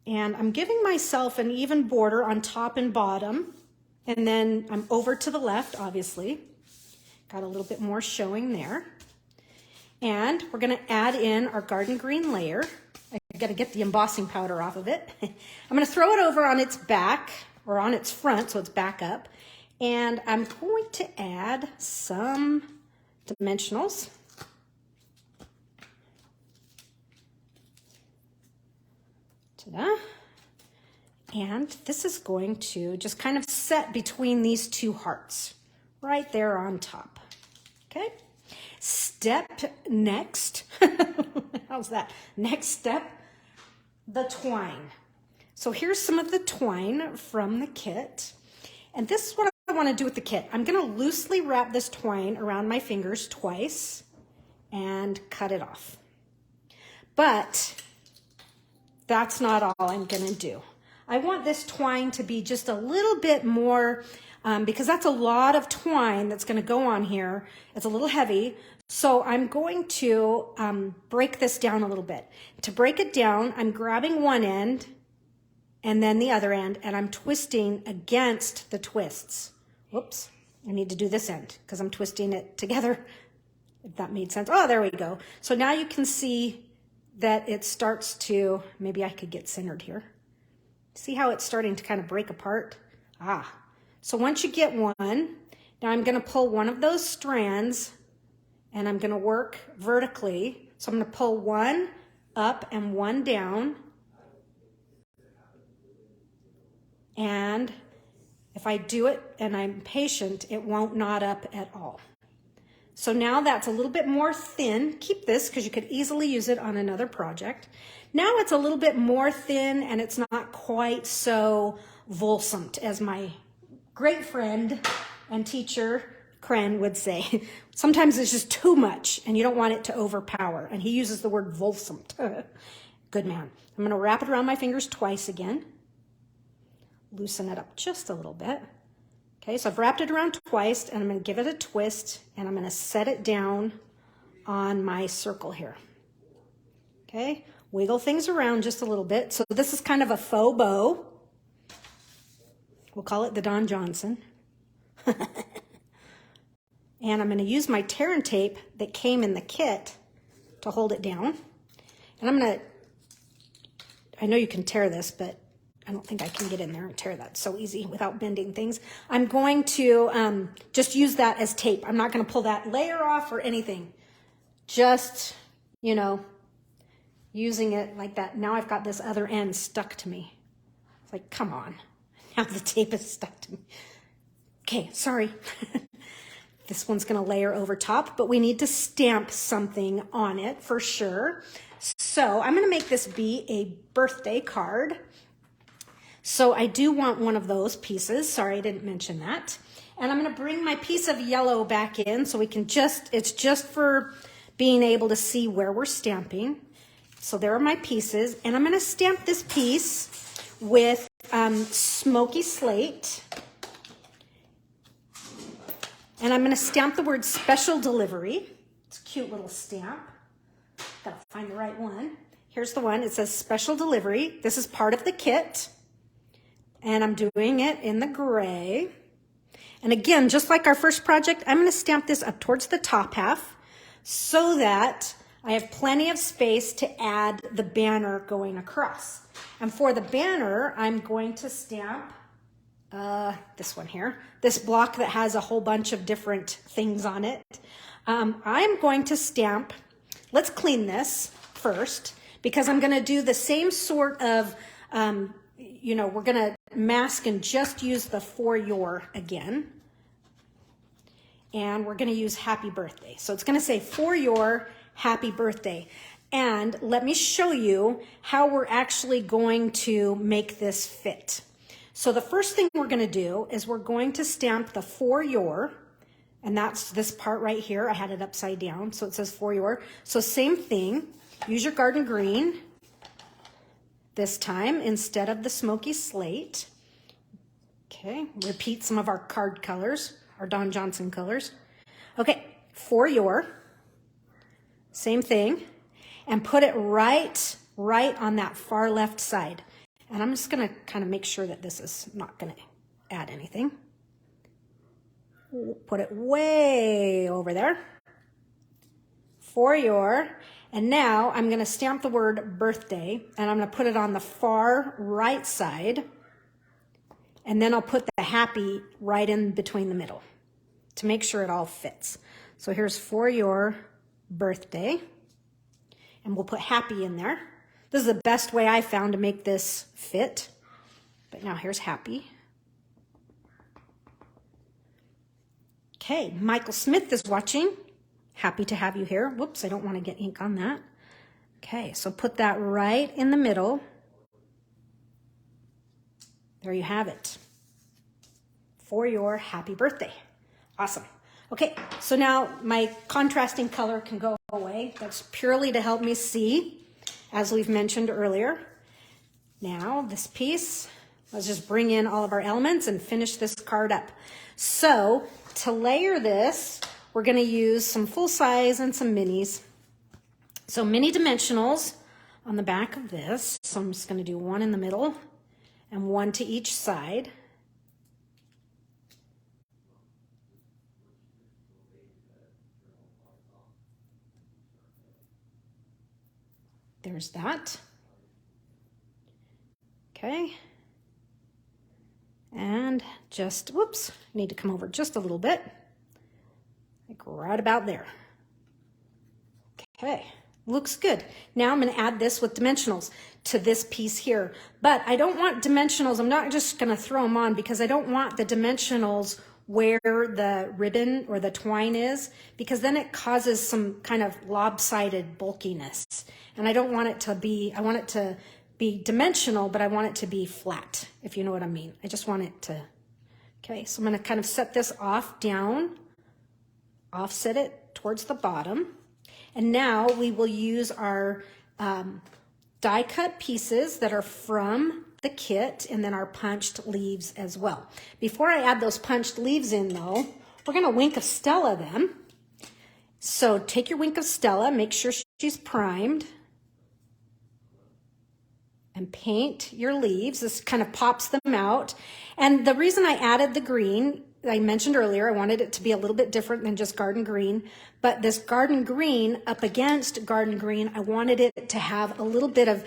And I'm giving myself an even border on top and bottom. And then I'm over to the left, obviously. Got a little bit more showing there. And we're going to add in our garden green layer. I got to get the embossing powder off of it. I'm going to throw it over on its back, or on its front, so it's back up. And I'm going to add some dimensionals. Ta-da. And this is going to just kind of set between these two hearts, right there on top. Okay? Step next. How's that? Next step, the twine. So here's some of the twine from the kit. And this is what I want to do with the kit. I'm going to loosely wrap this twine around my fingers twice and cut it off. But that's not all I'm going to do. I want this twine to be just a little bit more, because that's a lot of twine that's going to go on here. It's a little heavy. So I'm going to break this down a little bit. To break it down, I'm grabbing one end and then the other end, and I'm twisting against the twists. Whoops, I need to do this end because I'm twisting it together, if that made sense. Oh, there we go. So now you can see that it starts to, maybe I could get centered here. See how it's starting to kind of break apart? So once you get one, now I'm going to pull one of those strands and I'm going to work vertically. So I'm going to pull one up and one down. And if I do it and I'm patient, it won't knot up at all. So now that's a little bit more thin. Keep this because you could easily use it on another project. Now it's a little bit more thin and it's not quite so Volsant as my great friend and teacher, Kren, would say. Sometimes it's just too much and you don't want it to overpower. And he uses the word Volsant. Good man. I'm going to wrap it around my fingers twice again. Loosen it up just a little bit. Okay, so I've wrapped it around twice and I'm going to give it a twist and I'm going to set it down on my circle here. Okay, wiggle things around just a little bit. So this is kind of a faux bow. We'll call it the Don Johnson. And I'm going to use my tear and tape that came in the kit to hold it down. And I'm going to, I know you can tear this, but I don't think I can get in there and tear that so easy without bending things. I'm going to just use that as tape. I'm not going to pull that layer off or anything. Just, you know, using it like that. Now I've got this other end stuck to me. It's like, come on. Now the tape is stuck to me. Okay, sorry. This one's going to layer over top, but we need to stamp something on it for sure. So I'm going to make this be a birthday card. So I do want one of those pieces. Sorry, I didn't mention that. And I'm going to bring my piece of yellow back in so we can just, it's just for being able to see where we're stamping. So there are my pieces. And I'm going to stamp this piece with smoky slate. And I'm going to stamp the word special delivery. It's a cute little stamp. Got to find the right one. Here's the one. It says special delivery. This is part of the kit. And I'm doing it in the gray. And again, just like our first project, I'm going to stamp this up towards the top half so that I have plenty of space to add the banner going across. And for the banner, I'm going to stamp this one here, this block that has a whole bunch of different things on it. I'm going to stamp, let's clean this first, because I'm going to do the same sort of, you know, we're going to mask and just use the for your again. And we're going to use happy birthday. So it's going to say for your happy birthday. And let me show you how we're actually going to make this fit. So the first thing we're going to do is we're going to stamp the for your, and that's this part right here. I had it upside down, so it says for your. So same thing, use your garden green this time instead of the smoky slate. Okay, repeat some of our card colors, our Don Johnson colors. Okay, for your, same thing, and put it right on that far left side. And I'm just gonna kind of make sure that this is not gonna add anything. Put it way over there. For your, and now I'm gonna stamp the word birthday and I'm gonna put it on the far right side. And then I'll put the happy right in between the middle to make sure it all fits. So here's for your birthday. And we'll put happy in there. This is the best way I found to make this fit. But now here's happy. Okay, Michael Smith is watching. Happy to have you here. Whoops, I don't want to get ink on that. Okay, so put that right in the middle. There you have it. for your happy birthday. Awesome. Okay, so now my contrasting color can go away. That's purely to help me see, as we've mentioned earlier. Now this piece, let's just bring in all of our elements and finish this card up. So to layer this, we're gonna use some full size and some minis. So mini dimensionals on the back of this. So I'm just gonna do one in the middle and one to each side. There's that. Okay. And just, whoops, need to come over just a little bit. Like right about there. Okay, looks good. Now I'm going to add this with dimensionals to this piece here. But I don't want dimensionals. I'm not just going to throw them on because I don't want the dimensionals where the ribbon or the twine is, because then it causes some kind of lopsided bulkiness. And I don't want it to be, I want it to be dimensional, but I want it to be flat, if you know what I mean. I just want it to, okay, so I'm gonna kind of set this off down, offset it towards the bottom. And now we will use our die cut pieces that are from the kit and then our punched leaves as well. Before I add those punched leaves in though, we're gonna Wink of Stella them. So take your Wink of Stella, make sure she's primed, and paint your leaves. This kind of pops them out. And the reason I added the green, I mentioned earlier, I wanted it to be a little bit different than just garden green, but this garden green up against garden green, I wanted it to have a little bit of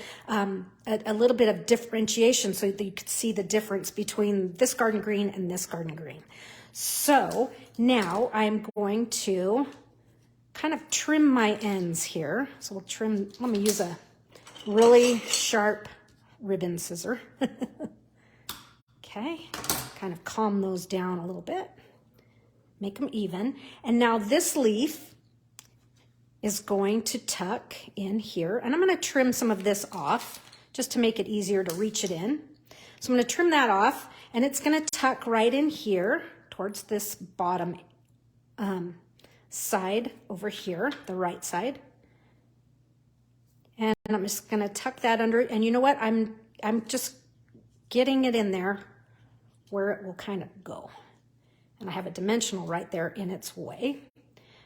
differentiation so that you could see the difference between this garden green and this garden green. So now I'm going to kind of trim my ends here. So we'll trim, let me use a really sharp ribbon scissor. Okay, kind of calm those down a little bit, make them even. And now this leaf is going to tuck in here, and I'm going to trim some of this off just to make it easier to reach it in. So I'm going to trim that off, and it's going to tuck right in here towards this bottom side over here, the right side. And I'm just going to tuck that under, and you know what? I'm just getting it in there where it will kind of go. And I have a dimensional right there in its way.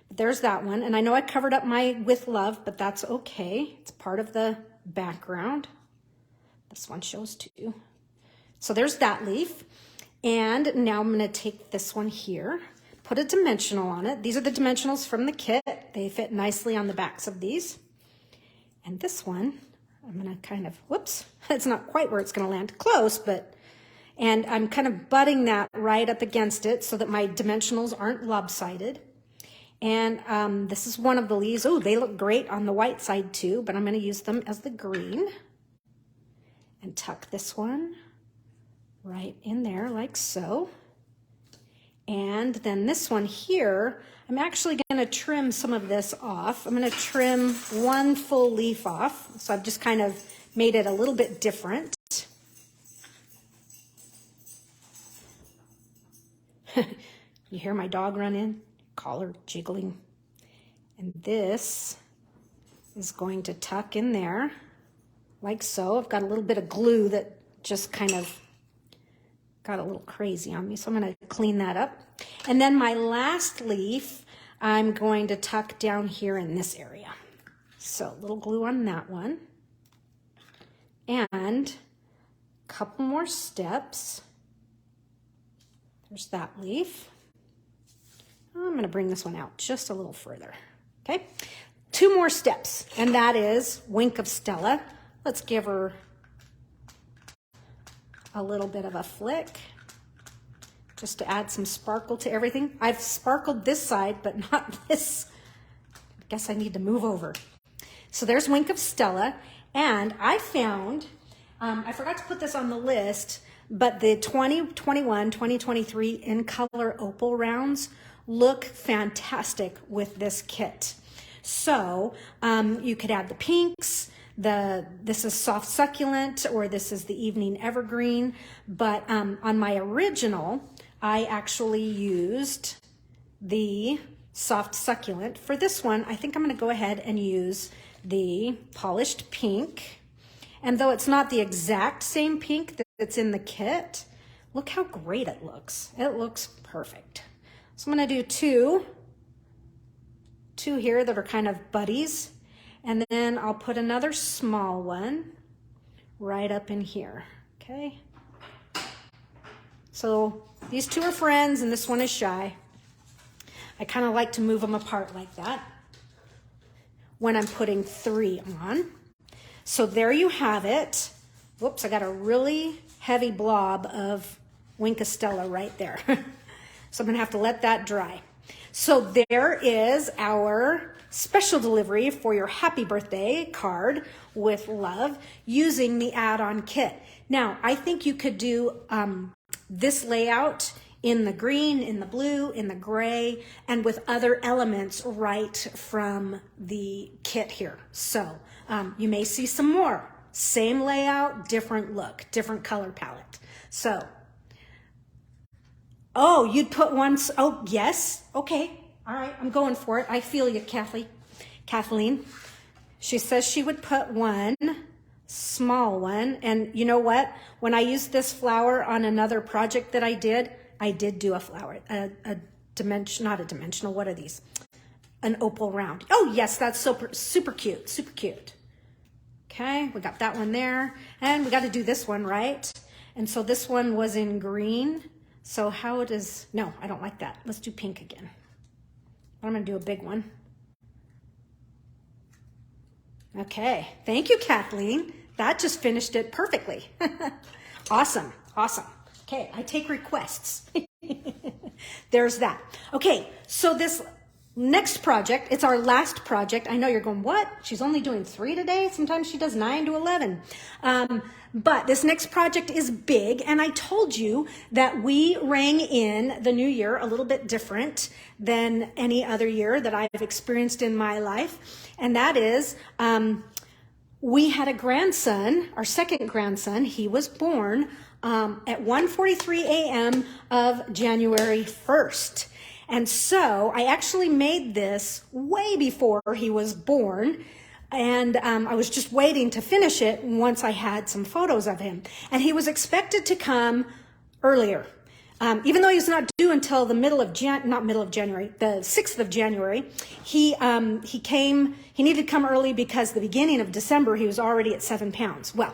But there's that one. And I know I covered up my with love, but that's okay. It's part of the background. This one shows too. So there's that leaf. And now I'm going to take this one here, put a dimensional on it. These are the dimensionals from the kit. They fit nicely on the backs of these. And this one, I'm going to kind of, whoops, it's not quite where it's going to land, close, but, and I'm kind of butting that right up against it so that my dimensionals aren't lopsided. And this is one of the leaves. Oh, they look great on the white side too, but I'm going to use them as the green. And tuck this one right in there like so. And then this one here, I'm actually going to trim some of this off. I'm going to trim one full leaf off. So I've just kind of made it a little bit different. You hear my dog run in, collar jiggling. And this is going to tuck in there like so. I've got a little bit of glue that just kind of got a little crazy on me, so I'm going to clean that up. And then my last leaf, I'm going to tuck down here in this area. So a little glue on that one. And a couple more steps. There's that leaf. I'm going to bring this one out just a little further. Okay, 2 more steps, and that is Wink of Stella. Let's give her a little bit of a flick just to add some sparkle to everything. I've sparkled this side, but not this. I guess I need to move over. So there's Wink of Stella, and I found, I forgot to put this on the list, but the 2021, 2023 in color opal rounds look fantastic with this kit. So you could add the pinks, this is soft succulent, or this is the evening evergreen. But on my original, I actually used the soft succulent. For this one, I think I'm gonna go ahead and use the polished pink. And though it's not the exact same pink that's in the kit, look how great it looks. It looks perfect. So I'm gonna do two here that are kind of buddies. And then I'll put another small one right up in here, okay? So these two are friends and this one is shy. I kind of like to move them apart like that when I'm putting 3 on. So there you have it. Whoops, I got a really heavy blob of Wink of Stella right there. So I'm gonna have to let that dry. So there is our special delivery for your happy birthday card with love using the add-on kit. Now, I think you could do this layout in the green, in the blue, in the gray, and with other elements right from the kit here. So you may see some more. Same layout, different look, different color palette. So, oh, you'd put one, oh, yes, okay. All right, I'm going for it. I feel you, Kathleen. She says she would put one small one. And you know what? When I used this flower on another project that I did do a flower, not a dimensional, what are these? An opal round. Oh yes, that's super cute, super cute. Okay, we got that one there. And we got to do this one, right? And so this one was in green. So how it is, no, I don't like that. Let's do pink again. I'm gonna do a big one. Okay, thank you, Kathleen. That just finished it perfectly. Awesome, awesome. Okay, I take requests. There's that. Okay, so this next project, it's our last project. I know you're going, what? She's only doing 3 today? Sometimes she does 9 to 11. But this next project is big, and I told you that we rang in the new year a little bit different than any other year that I've experienced in my life, and that is we had a grandson, our second grandson. He was born at 1:43 a.m. of January 1st. And so I actually made this way before he was born. And I was just waiting to finish it once I had some photos of him. And he was expected to come earlier. Even though he's not due until the the 6th of January, he needed to come early because the beginning of December, he was already at 7 pounds. Well,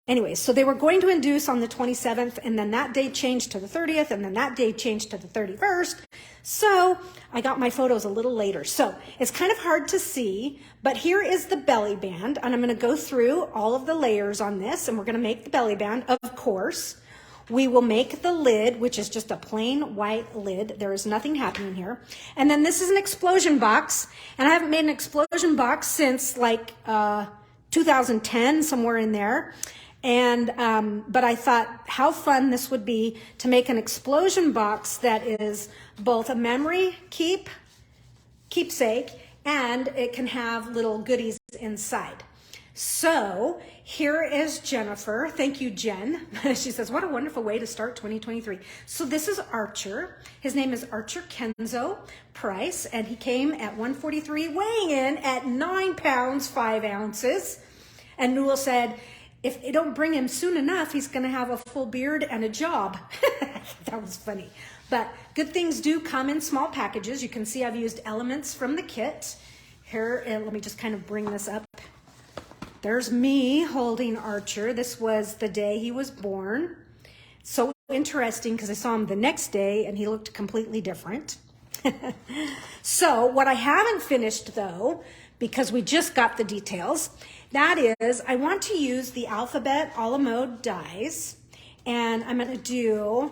anyways, so they were going to induce on the 27th, and then that day changed to the 30th, and then that day changed to the 31st. So I got my photos a little later. So it's kind of hard to see, but here is the belly band, and I'm going to go through all of the layers on this, and we're going to make the belly band, of course. We will make the lid, which is just a plain white lid. There is nothing happening here. And then this is an explosion box, and I haven't made an explosion box since like 2010, somewhere in there. And, but I thought how fun this would be to make an explosion box that is both a memory keepsake, and it can have little goodies inside. So here is Jennifer. Thank you, Jen. She says, what a wonderful way to start 2023. So this is Archer. His name is Archer Kenzo Price, and he came at 1:43, weighing in at 9 pounds, 5 ounces. And Newell said, if they don't bring him soon enough, he's going to have a full beard and a job. That was funny. But good things do come in small packages. You can see I've used elements from the kit. Here, let me just kind of bring this up. There's me holding Archer. This was the day he was born. So interesting because I saw him the next day and he looked completely different. So what I haven't finished though, because we just got the details, that is I want to use the Alphabet a la mode dies, and I'm going to do,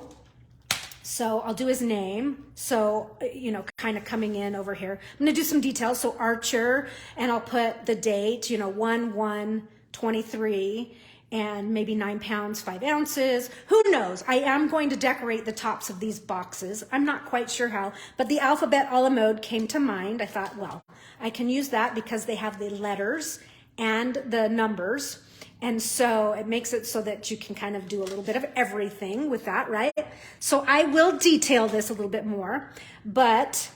so I'll do his name. So, you know, kind of coming in over here. I'm going to do some details. So Archer, and I'll put the date, you know, 1/1/23, and maybe 9 pounds, 5 ounces. Who knows? I am going to decorate the tops of these boxes. I'm not quite sure how, but the Alphabet a la mode came to mind. I thought, well, I can use that because they have the letters and the numbers. And so it makes it so that you can kind of do a little bit of everything with that, right? So I will detail this a little bit more, but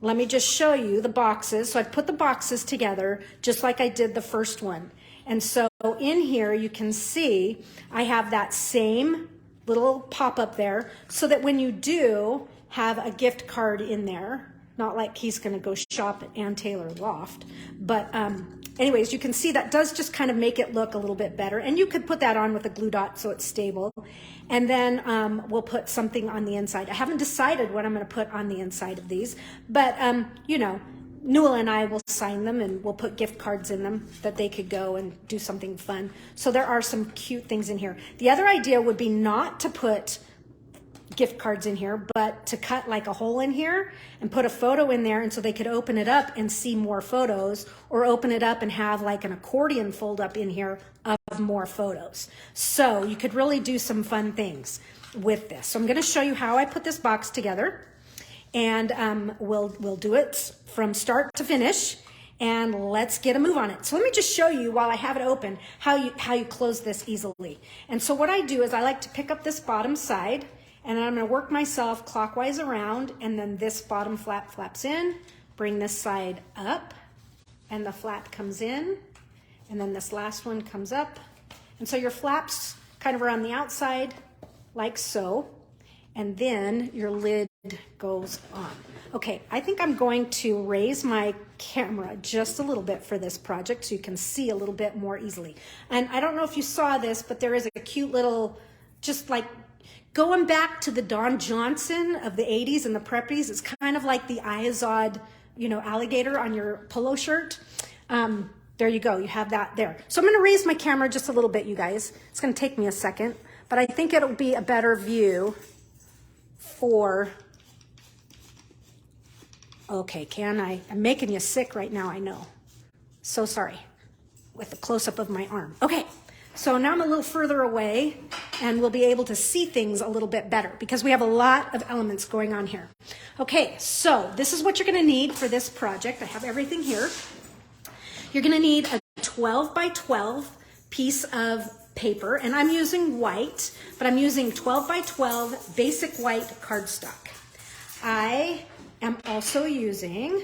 let me just show you the boxes. So I've put the boxes together just like I did the first one. And so in here, you can see I have that same little pop-up there so that when you do have a gift card in there, not like he's going to go shop at Ann Taylor Loft, but anyways, you can see that does just kind of make it look a little bit better. And you could put that on with a glue dot so it's stable. And then we'll put something on the inside. I haven't decided what I'm going to put on the inside of these, but you know, Newell and I will sign them and we'll put gift cards in them that they could go and do something fun. So there are some cute things in here. The other idea would be not to put gift cards in here, but to cut like a hole in here and put a photo in there, and so they could open it up and see more photos, or open it up and have like an accordion fold up in here of more photos. So you could really do some fun things with this. So I'm going to show you how I put this box together, and we'll do it from start to finish, and let's get a move on it. So let me just show you while I have it open how you close this easily. And so what I do is I like to pick up this bottom side, and then I'm going to work myself clockwise around, and then this bottom flap flaps in, bring this side up, and the flap comes in, and then this last one comes up. And so your flaps kind of around the outside like so, and then your lid goes on. Okay, I think I'm going to raise my camera just a little bit for this project so you can see a little bit more easily. And I don't know if you saw this, but there is a cute little, just like going back to the Don Johnson of the 80s and the preppies. It's kind of like the Izod, you know, alligator on your polo shirt. There you go, you have that there. So I'm gonna raise my camera just a little bit, you guys. It's gonna take me a second, but I think it'll be a better view for, okay, I'm making you sick right now, I know. So sorry, with the close-up of my arm. Okay, so now I'm a little further away, and we'll be able to see things a little bit better because we have a lot of elements going on here. Okay, so this is what you're gonna need for this project. I have everything here. You're gonna need a 12 by 12 piece of paper, and I'm using white, but I'm using 12 by 12 basic white cardstock. I am also using,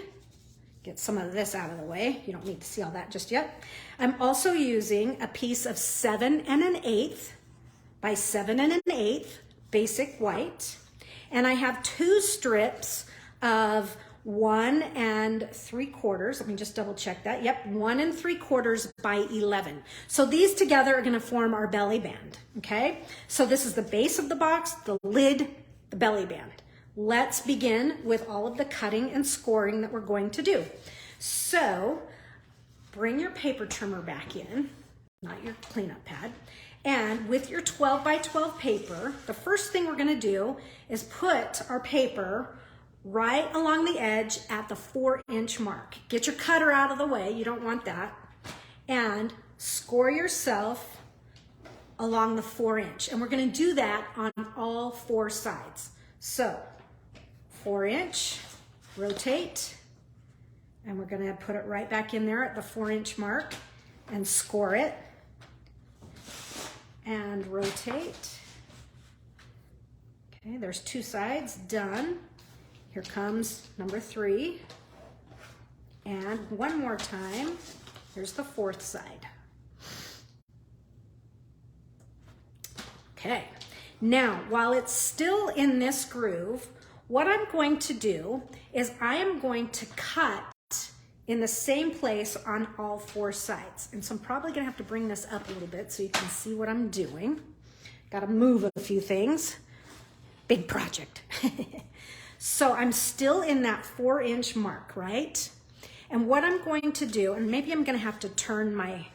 get some of this out of the way, you don't need to see all that just yet. I'm also using a piece of 7 1/8 by 7 1/8 basic white, and I have 2 strips of 1 3/4. Let me just double check that. Yep, 1 3/4 by 11. So these together are going to form our belly band. Okay, so this is the base of the box, the lid, the belly band. Let's begin with all of the cutting and scoring that we're going to do. So bring your paper trimmer back in, not your cleanup pad. And with your 12 by 12 paper, the first thing we're going to do is put our paper right along the edge at the 4-inch mark. Get your cutter out of the way, you don't want that. And score yourself along the 4-inch. And we're gonna do that on all 4 sides. So 4-inch, rotate, and we're gonna put it right back in there at the 4-inch mark and score it. And rotate. Okay, there's 2 sides, done. Here comes number 3, and one more time, here's the 4th side. Okay, now while it's still in this groove, what I'm going to do is I am going to cut in the same place on all 4 sides. And so I'm probably gonna have to bring this up a little bit so you can see what I'm doing. Gotta move a few things. Big project. So I'm still in that 4-inch mark, right? And what I'm going to do, and maybe I'm gonna have to turn my,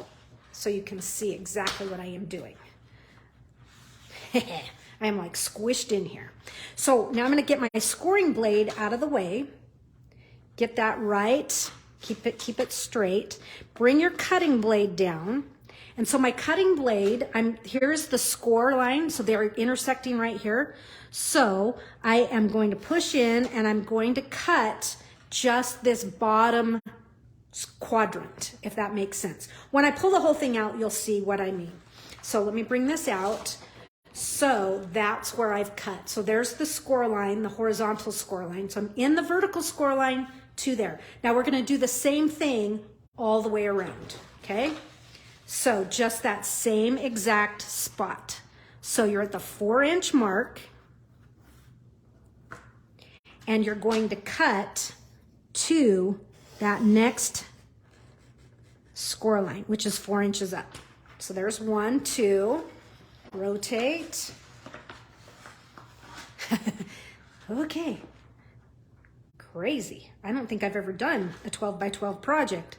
so you can see exactly what I am doing. I am like squished in here. So now I'm gonna get my scoring blade out of the way, get that right, keep it straight, bring your cutting blade down. And so my cutting blade, here's the score line, so they're intersecting right here. So I am going to push in and I'm going to cut just this bottom quadrant, if that makes sense. When I pull the whole thing out, you'll see what I mean. So let me bring this out. So that's where I've cut. So there's the score line, the horizontal score line. So I'm in the vertical score line to there. Now we're going to do the same thing all the way around. Okay. So just that same exact spot. So you're at the 4-inch mark and you're going to cut to that next score line, which is 4 inches up. So there's 1, 2, rotate. Okay. Crazy. I don't think I've ever done a 12 by 12 project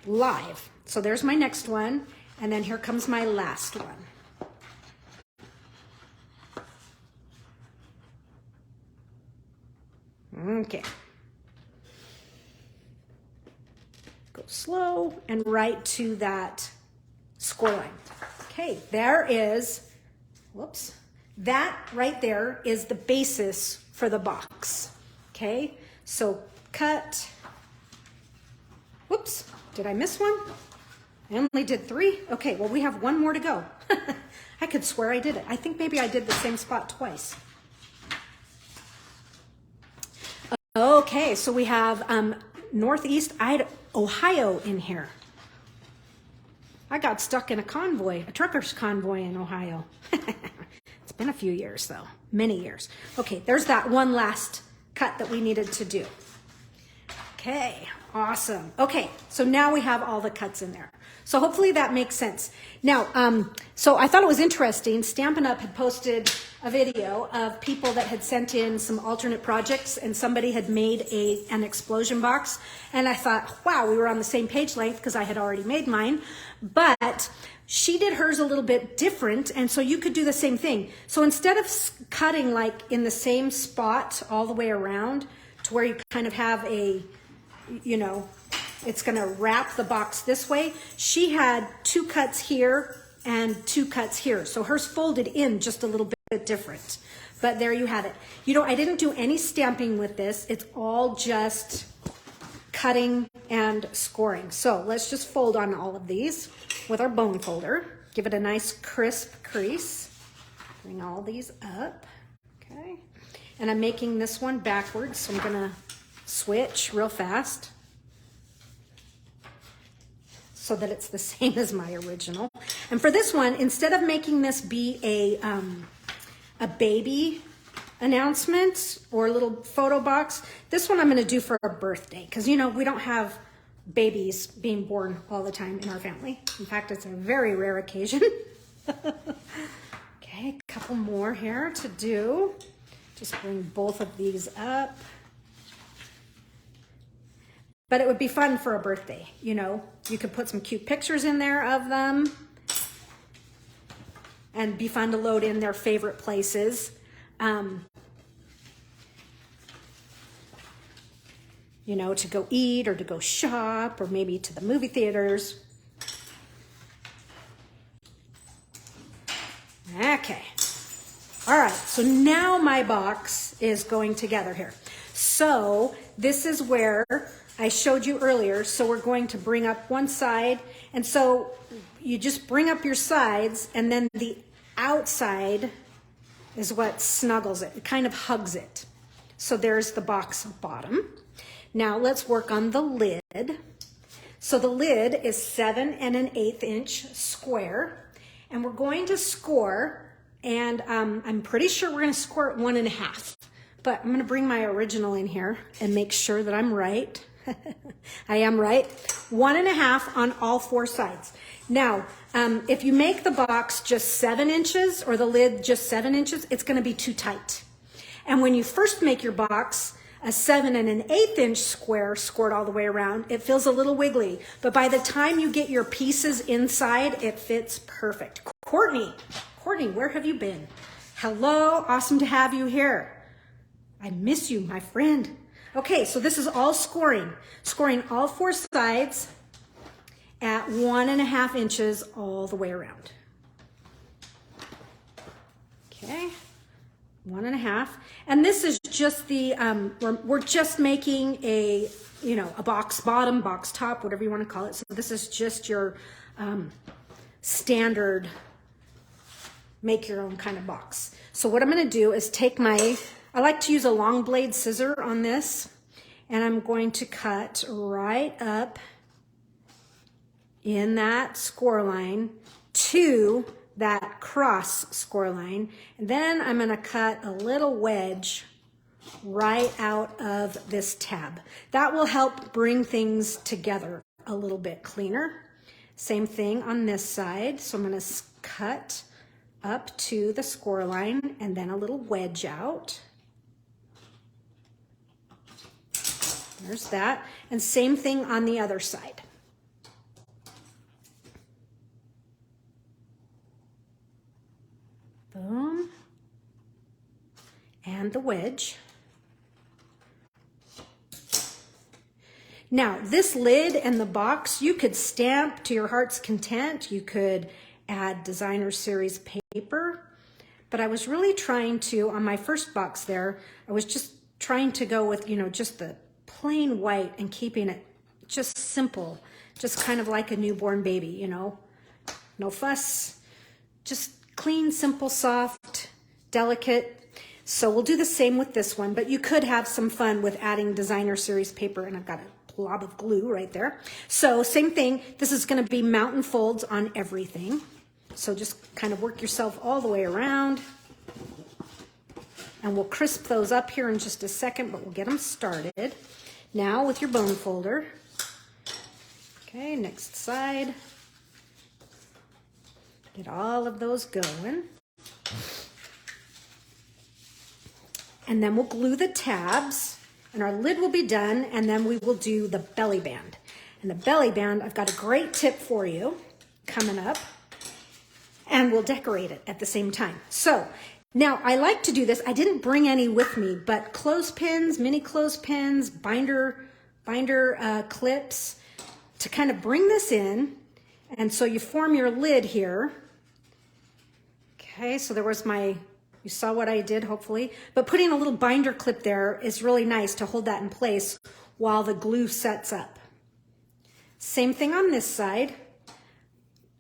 live. So there's my next one. And then here comes my last one. Okay. Go slow and right to that score line. Okay, there is, whoops, that right there is the basis for the box. Okay, so cut, whoops, did I miss one? I only did 3. Okay, well we have 1 more to go. I could swear I did it. I think maybe I did the same spot twice. Okay, so we have Northeast Ohio in here. I got stuck in a convoy, a trucker's convoy in Ohio. It's been a few years though, many years. Okay, there's that one last cut that we needed to do. Okay, awesome. Okay, so now we have all the cuts in there. So hopefully that makes sense. Now, so I thought it was interesting. Stampin' Up! Had posted a video of people that had sent in some alternate projects and somebody had made an explosion box. And I thought, wow, we were on the same page length because I had already made mine. But she did hers a little bit different. And so you could do the same thing. So instead of cutting like in the same spot all the way around to where you kind of have a, you know, it's going to wrap the box this way. She had 2 cuts here and 2 cuts here. So hers folded in just a little bit different. But there you have it. You know, I didn't do any stamping with this. It's all just cutting and scoring. So let's just fold on all of these with our bone folder. Give it a nice crisp crease. Bring all these up. Okay. And I'm making this one backwards. So I'm going to switch real fast, so that it's the same as my original. And for this one, instead of making this be a baby announcement or a little photo box, this one I'm gonna do for a birthday, because you know, we don't have babies being born all the time in our family. In fact, it's a very rare occasion. Okay, a couple more here to do. Just bring both of these up. But it would be fun for a birthday, you know. You could put some cute pictures in there of them and be fun to load in their favorite places. You know, to go eat or to go shop or maybe to the movie theaters. Okay. All right, so now my box is going together here. So this is where I showed you earlier. So we're going to bring up one side. And so you just bring up your sides and then the outside is what snuggles it. It kind of hugs it. So there's the box bottom. Now let's work on the lid. So the lid is 7 1/8 inch square. And we're going to score, and I'm pretty sure we're going to score at 1 1/2. But I'm going to bring my original in here and make sure that I'm right. I am right. 1 1/2 on all 4 sides. Now, if you make the box just 7 inches or the lid just 7 inches, it's going to be too tight. And when you first make your box, a 7 1/8 inch square scored all the way around, it feels a little wiggly. But by the time you get your pieces inside, it fits perfect. Courtney, where have you been? Hello, awesome to have you here. I miss you, my friend. Okay, so this is all scoring. Scoring all 4 sides at 1 1/2 inches all the way around. Okay, 1 1/2. And this is just the, we're just making a you know, a box bottom, box top, whatever you want to call it. So this is just your standard make your own kind of box. So what I'm going to do is take I like to use a long blade scissor on this, and I'm going to cut right up in that score line to that cross score line. And then I'm going to cut a little wedge right out of this tab. That will help bring things together a little bit cleaner. Same thing on this side. So I'm going to cut up to the score line and then a little wedge out. There's that. And same thing on the other side. Boom. And the wedge. Now, this lid and the box, you could stamp to your heart's content. You could add designer series paper, but I was really trying to, on my first box there, I was just trying to go with, you know, just the plain white and keeping it just simple, just kind of like a newborn baby, you know, no fuss, just clean, simple, soft, delicate. So we'll do the same with this one, but you could have some fun with adding designer series paper, and I've got a blob of glue right there. So same thing, this is going to be mountain folds on everything. So just kind of work yourself all the way around, and we'll crisp those up here in just a second, but we'll get them started. Now with your bone folder. Okay, next side. Get all of those going. And then we'll glue the tabs, and our lid will be done, and then we will do the belly band. And the belly band, I've got a great tip for you coming up, and we'll decorate it at the same time. So now I like to do this. I didn't bring any with me, but clothespins, mini clothespins, binder clips to kind of bring this in. And so you form your lid here. Okay, so there was you saw what I did, hopefully. But putting a little binder clip there is really nice to hold that in place while the glue sets up. Same thing on this side.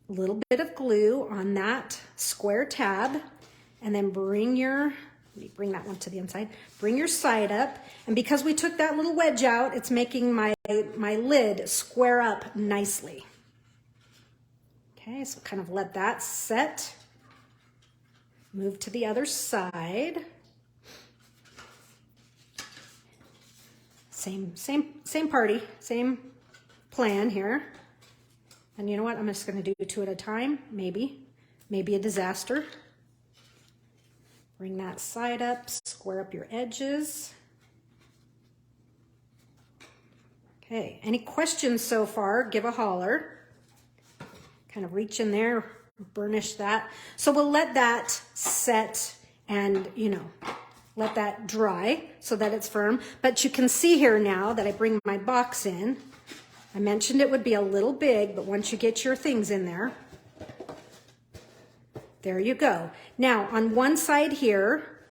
A little bit of glue on that square tab, and then bring that one to the inside. Bring your side up, and because we took that little wedge out, it's making my lid square up nicely. Okay, so kind of let that set. Move to the other side. Same party, same plan here. And you know what? I'm just going to do 2 at a time, maybe a disaster. Bring that side up, square up your edges. Okay, any questions so far? Give a holler. Kind of reach in there, burnish that. So we'll let that set and, you know, let that dry so that it's firm. But you can see here now that I bring my box in. I mentioned it would be a little big, but once you get your things in there, there you go. Now, on one side here,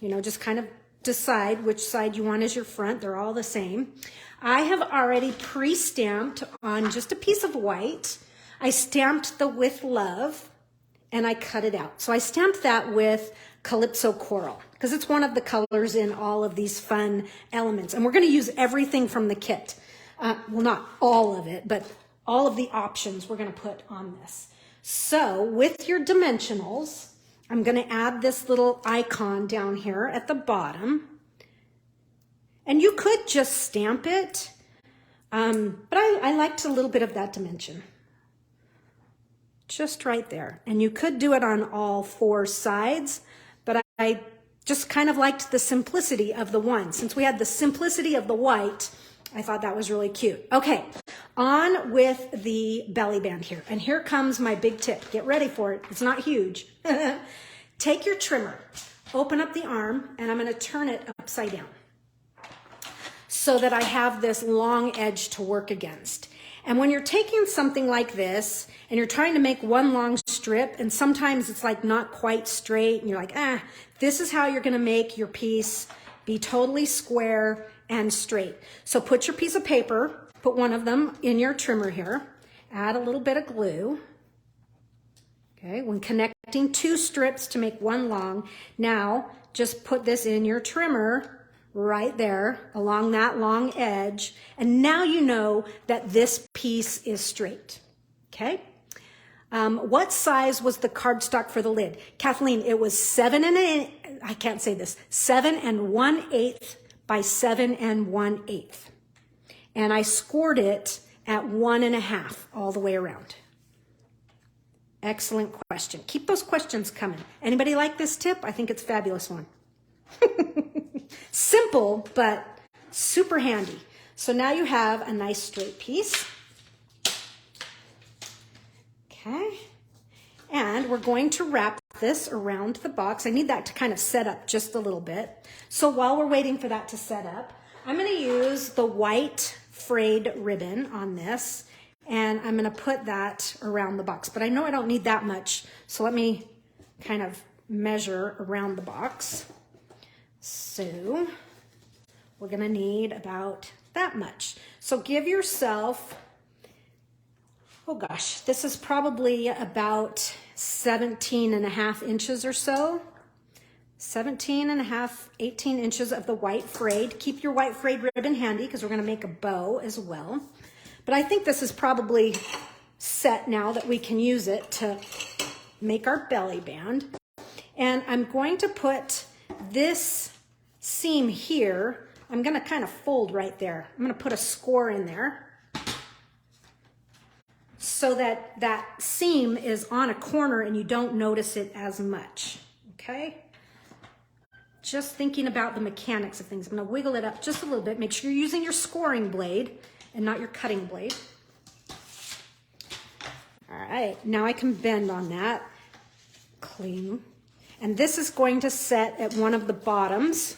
you know, just kind of decide which side you want as your front. They're all the same. I have already pre-stamped on just a piece of white. I stamped the "With Love," and I cut it out. So I stamped that with Calypso Coral because it's one of the colors in all of these fun elements. And we're going to use everything from the kit. Well, not all of it, but all of the options we're going to put on this. So with your dimensionals, I'm going to add this little icon down here at the bottom. And you could just stamp it, but I liked a little bit of that dimension. Just right there. And you could do it on all 4 sides, but I just kind of liked the simplicity of the one. Since we had the simplicity of the white, I thought that was really cute. Okay, on with the belly band here. And here comes my big tip. Get ready for it. It's not huge. Take your trimmer, open up the arm, and I'm going to turn it upside down so that I have this long edge to work against. And when you're taking something like this and you're trying to make one long strip, and sometimes it's like not quite straight, and you're like, this is how you're going to make your piece, be totally square and straight. So put your piece of paper, put one of them in your trimmer here, add a little bit of glue. Okay, when connecting two strips to make one long, now just put this in your trimmer right there along that long edge. And now you know that this piece is straight, okay? What size was the cardstock for the lid? Kathleen, it was 7 1/8 by 7 1/8. And I scored it at 1 1/2 all the way around. Excellent question. Keep those questions coming. Anybody like this tip? I think it's a fabulous one. Simple, but super handy. So now you have a nice straight piece. Okay. And we're going to wrap this around the box. I need that to kind of set up just a little bit. So while we're waiting for that to set up, I'm going to use the white frayed ribbon on this, and I'm going to put that around the box. But I know I don't need that much, so let me kind of measure around the box. So we're going to need about that much. So give yourself, oh gosh, this is probably about 17.5 inches or so. 17.5, 18 inches of the white frayed. Keep your white frayed ribbon handy because we're going to make a bow as well. But I think this is probably set now that we can use it to make our belly band. And I'm going to put this seam here, I'm going to kind of fold right there. I'm going to put a score in there so that that seam is on a corner and you don't notice it as much, okay? Just thinking about the mechanics of things. I'm going to wiggle it up just a little bit. Make sure you're using your scoring blade and not your cutting blade. All right, now I can bend on that. Clean. And this is going to set at one of the bottoms.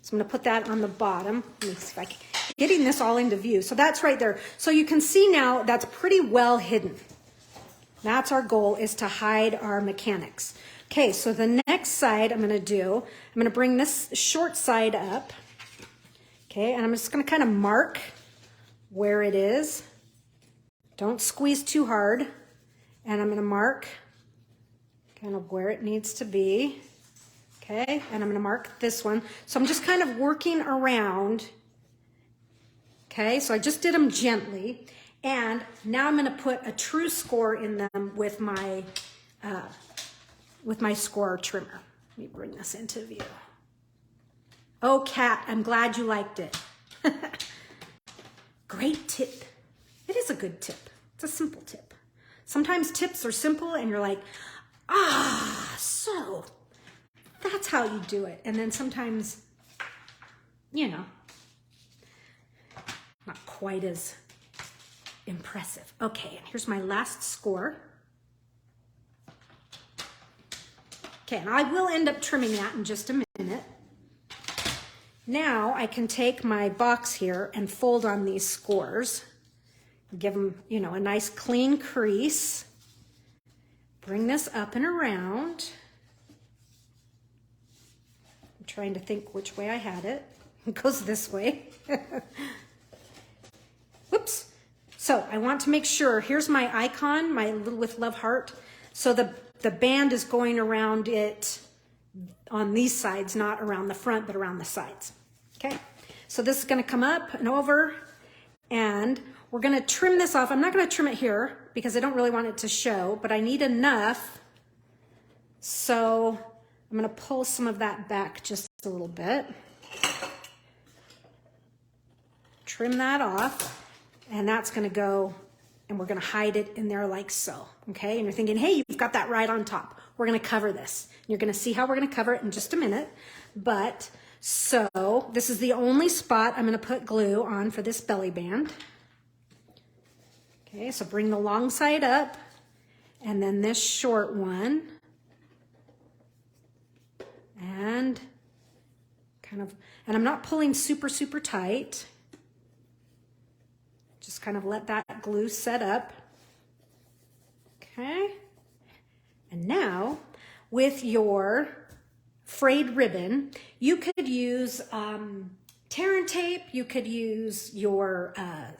So I'm going to put that on the bottom. Let me see if I can, getting this all into view. So that's right there. So you can see now that's pretty well hidden. That's our goal, is to hide our mechanics. Okay, so the next side I'm going to bring this short side up. Okay, and I'm just going to kind of mark where it is. Don't squeeze too hard. And I'm going to mark kind of where it needs to be. Okay, and I'm going to mark this one. So I'm just kind of working around. Okay, so I just did them gently. And now I'm going to put a true score in them with my score trimmer. Let me bring this into view. Oh, Kat, I'm glad you liked it. Great tip. It is a good tip. It's a simple tip. Sometimes tips are simple and you're like, so that's how you do it. And then sometimes, you know, not quite as impressive. Okay, and here's my last score. Okay, and I will end up trimming that in just a minute. Now I can take my box here and fold on these scores. Give them, you know, a nice clean crease. Bring this up and around. I'm trying to think which way I had it. It goes this way. Whoops. So I want to make sure, here's my icon, my Little with Love heart. So the band is going around it on these sides, not around the front, but around the sides. Okay. So this is going to come up and over, and we're going to trim this off. I'm not going to trim it here because I don't really want it to show, but I need enough. So I'm going to pull some of that back just a little bit. Trim that off, and that's going to go, and we're going to hide it in there like so. Okay, and you're thinking, hey, you've got that right on top. We're going to cover this. You're going to see how we're going to cover it in just a minute. But so this is the only spot I'm going to put glue on for this belly band. Okay, so bring the long side up, and then this short one, and kind of, and I'm not pulling super, super tight. Just kind of let that glue set up. Okay. And now with your frayed ribbon. You could use tear and tape. You could use your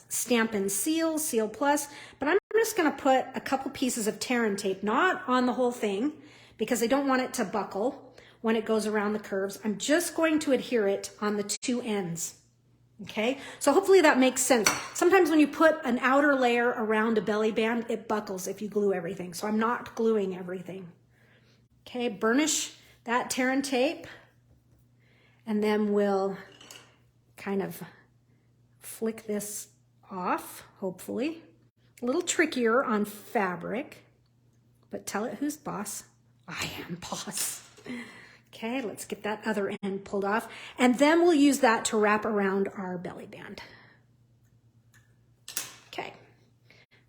Stamp and Seal, Seal Plus, but I'm just going to put a couple pieces of tear and tape, not on the whole thing, because I don't want it to buckle when it goes around the curves. I'm just going to adhere it on the two ends. Okay, so hopefully that makes sense. Sometimes when you put an outer layer around a belly band, it buckles if you glue everything. So I'm not gluing everything. Okay, burnish that tear and tape, and then we'll kind of flick this off, hopefully. A little trickier on fabric, but tell it who's boss. I am boss. Okay, let's get that other end pulled off, and then we'll use that to wrap around our belly band. Okay,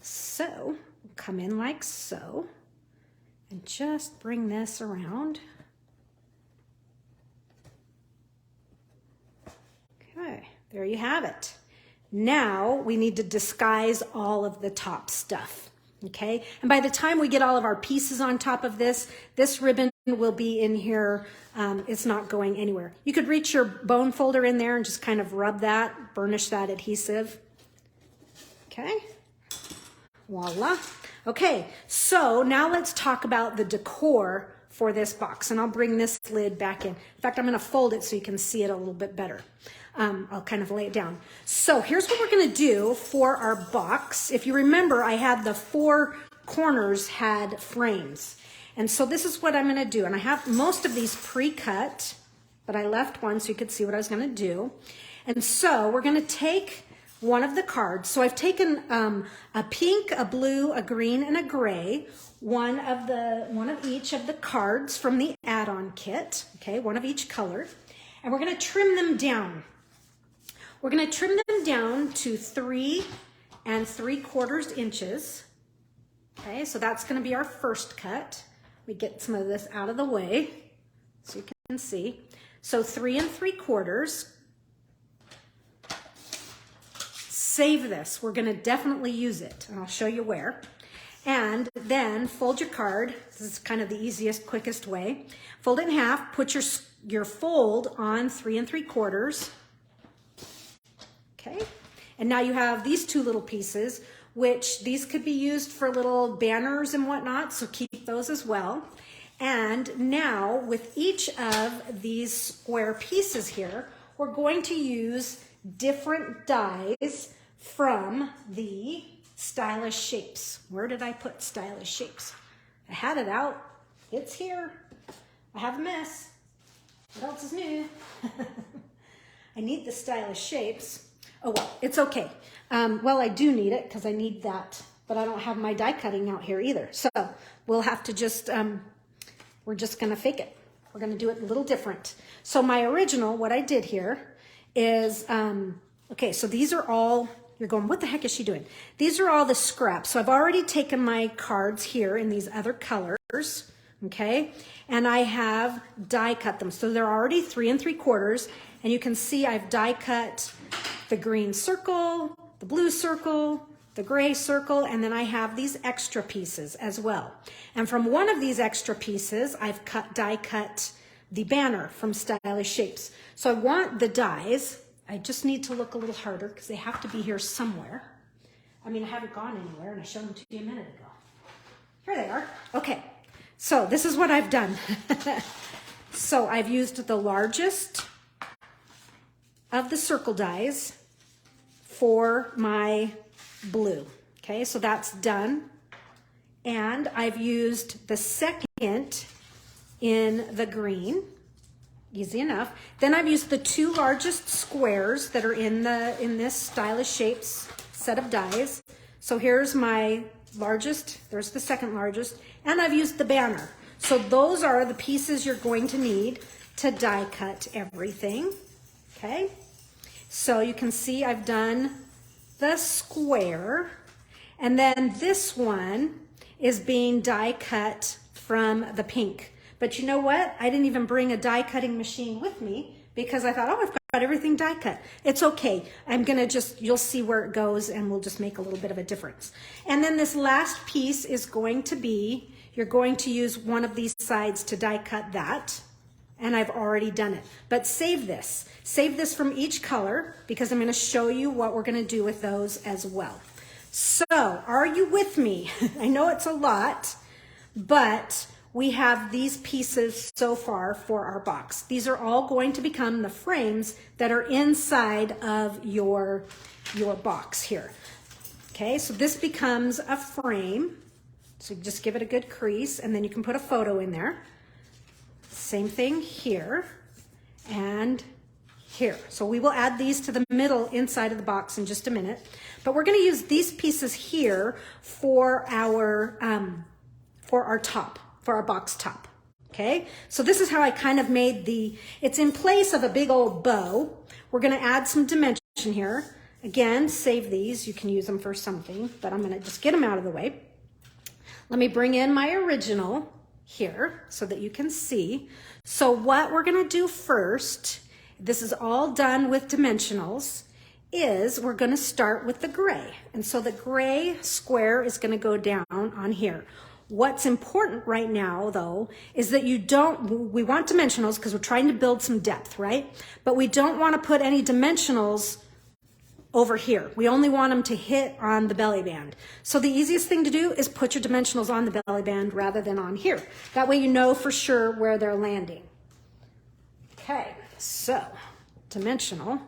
so we'll come in like so, and just bring this around. Okay, there you have it. Now we need to disguise all of the top stuff. Okay, and by the time we get all of our pieces on top of this ribbon will be in here. It's not going anywhere. You could reach your bone folder in there and just kind of rub that, burnish that adhesive. Okay, voila. Okay, so now let's talk about the decor for this box, and I'll bring this lid back in. In fact, I'm going to fold it so you can see it a little bit better. I'll kind of lay it down. So here's what we're going to do for our box. If you remember, I had the four corners had frames. And so this is what I'm going to do. And I have most of these pre-cut, but I left one so you could see what I was going to do. And so we're going to take one of the cards. So I've taken a pink, a blue, a green, and a gray, one of each of the cards from the add-on kit, okay, one of each color. And we're going to trim them down. We're going to trim them down to 3 3/4 inches. Okay, so that's going to be our first cut. We get some of this out of the way so you can see. So 3 3/4. Save this. We're going to definitely use it, and I'll show you where. And then fold your card. This is kind of the easiest, quickest way. Fold it in half. Put your fold on 3 3/4. Okay, and now you have these two little pieces, which these could be used for little banners and whatnot, so keep those as well. And now with each of these square pieces here, we're going to use different dies from the Stylish Shapes. Where did I put Stylish Shapes? I had it out. It's here. I have a mess. What else is new? I need the Stylish Shapes. Oh, well, it's okay. Well, I do need it because I need that, but I don't have my die cutting out here either. So we'll have to just, we're just going to fake it. We're going to do it a little different. So my original, what I did here is, okay, so these are all, you're going, what the heck is she doing? These are all the scraps. So I've already taken my cards here in these other colors, okay? And I have die cut them. So they're already 3 3/4. And you can see I've die cut the green circle, the blue circle, the gray circle, and then I have these extra pieces as well. And from one of these extra pieces, I've die cut the banner from Stylish Shapes. So I want the dies. I just need to look a little harder because they have to be here somewhere. I mean, I haven't gone anywhere, and I showed them to you a minute ago. Here they are. Okay, so this is what I've done. So I've used the largest of the circle dies for my blue. Okay, so that's done. And I've used the second in the green. Easy enough. Then I've used the 2 largest squares that are in this Stylish Shapes set of dies. So here's my largest, there's the second largest, and I've used the banner. So those are the pieces you're going to need to die cut everything. Okay, so you can see I've done the square, and then this one is being die cut from the pink. But you know what? I didn't even bring a die cutting machine with me because I thought, oh, I've got everything die cut. It's okay. I'm gonna just, you'll see where it goes and we'll just make a little bit of a difference. And then this last piece is going to be, you're going to use one of these sides to die cut that. and I've already done it. But save this. Save this from each color because I'm going to show you what we're going to do with those as well. So, are you with me? I know it's a lot, but we have these pieces so far for our box. These are all going to become the frames that are inside of your box here. Okay, so this becomes a frame. So you just give it a good crease and then you can put a photo in there. Same thing here and here. So we will add these to the middle inside of the box in just a minute. But we're going to use these pieces here for our top, for our box top. Okay, so this is how I kind of made it's in place of a big old bow. We're going to add some dimension here. Again, save these. You can use them for something, but I'm going to just get them out of the way. Let me bring in my original here so that you can see. So what we're going to do first, this is all done with dimensionals, is we're going to start with the gray. And so the gray square is going to go down on here. What's important right now, though, is that we want dimensionals because we're trying to build some depth, right? But we don't want to put any dimensionals over here. We only want them to hit on the belly band. So the easiest thing to do is put your dimensionals on the belly band rather than on here. That way you know for sure where they're landing. Okay, so dimensional.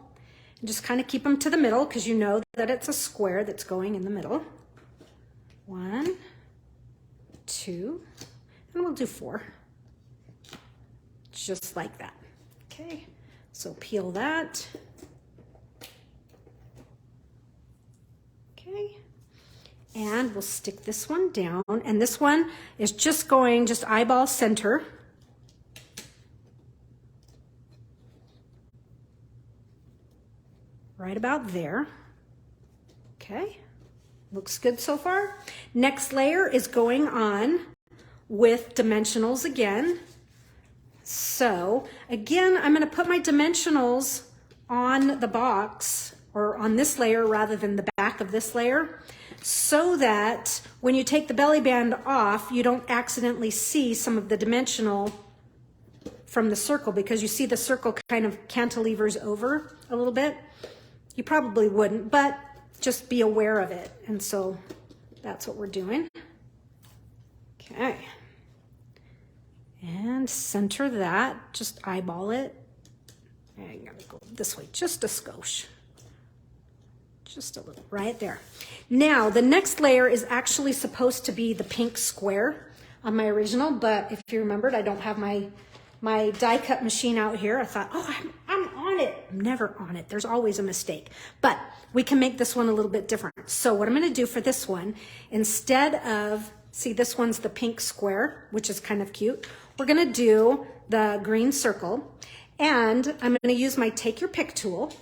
And just kind of keep them to the middle because you know that it's a square that's going in the middle. 1, 2, and we'll do 4. Just like that. Okay, so peel that. Okay, and we'll stick this one down, and this one is just eyeball center. Right about there. Okay, looks good so far. Next layer is going on with dimensionals again. So again, I'm going to put my dimensionals on the box, or on this layer rather than the back of this layer, so that when you take the belly band off, you don't accidentally see some of the dimensional from the circle, because you see the circle kind of cantilevers over a little bit. You probably wouldn't, but just be aware of it. And so that's what we're doing. Okay. And center that, just eyeball it. I'm gonna go this way, just a skosh. Just a little, right there. Now, the next layer is actually supposed to be the pink square on my original, but if you remembered, I don't have my die cut machine out here. I thought, oh, I'm on it. I'm never on it. There's always a mistake. But we can make this one a little bit different. So what I'm going to do for this one, instead of, see, this one's the pink square, which is kind of cute. We're going to do the green circle, and I'm going to use my take your pick tool,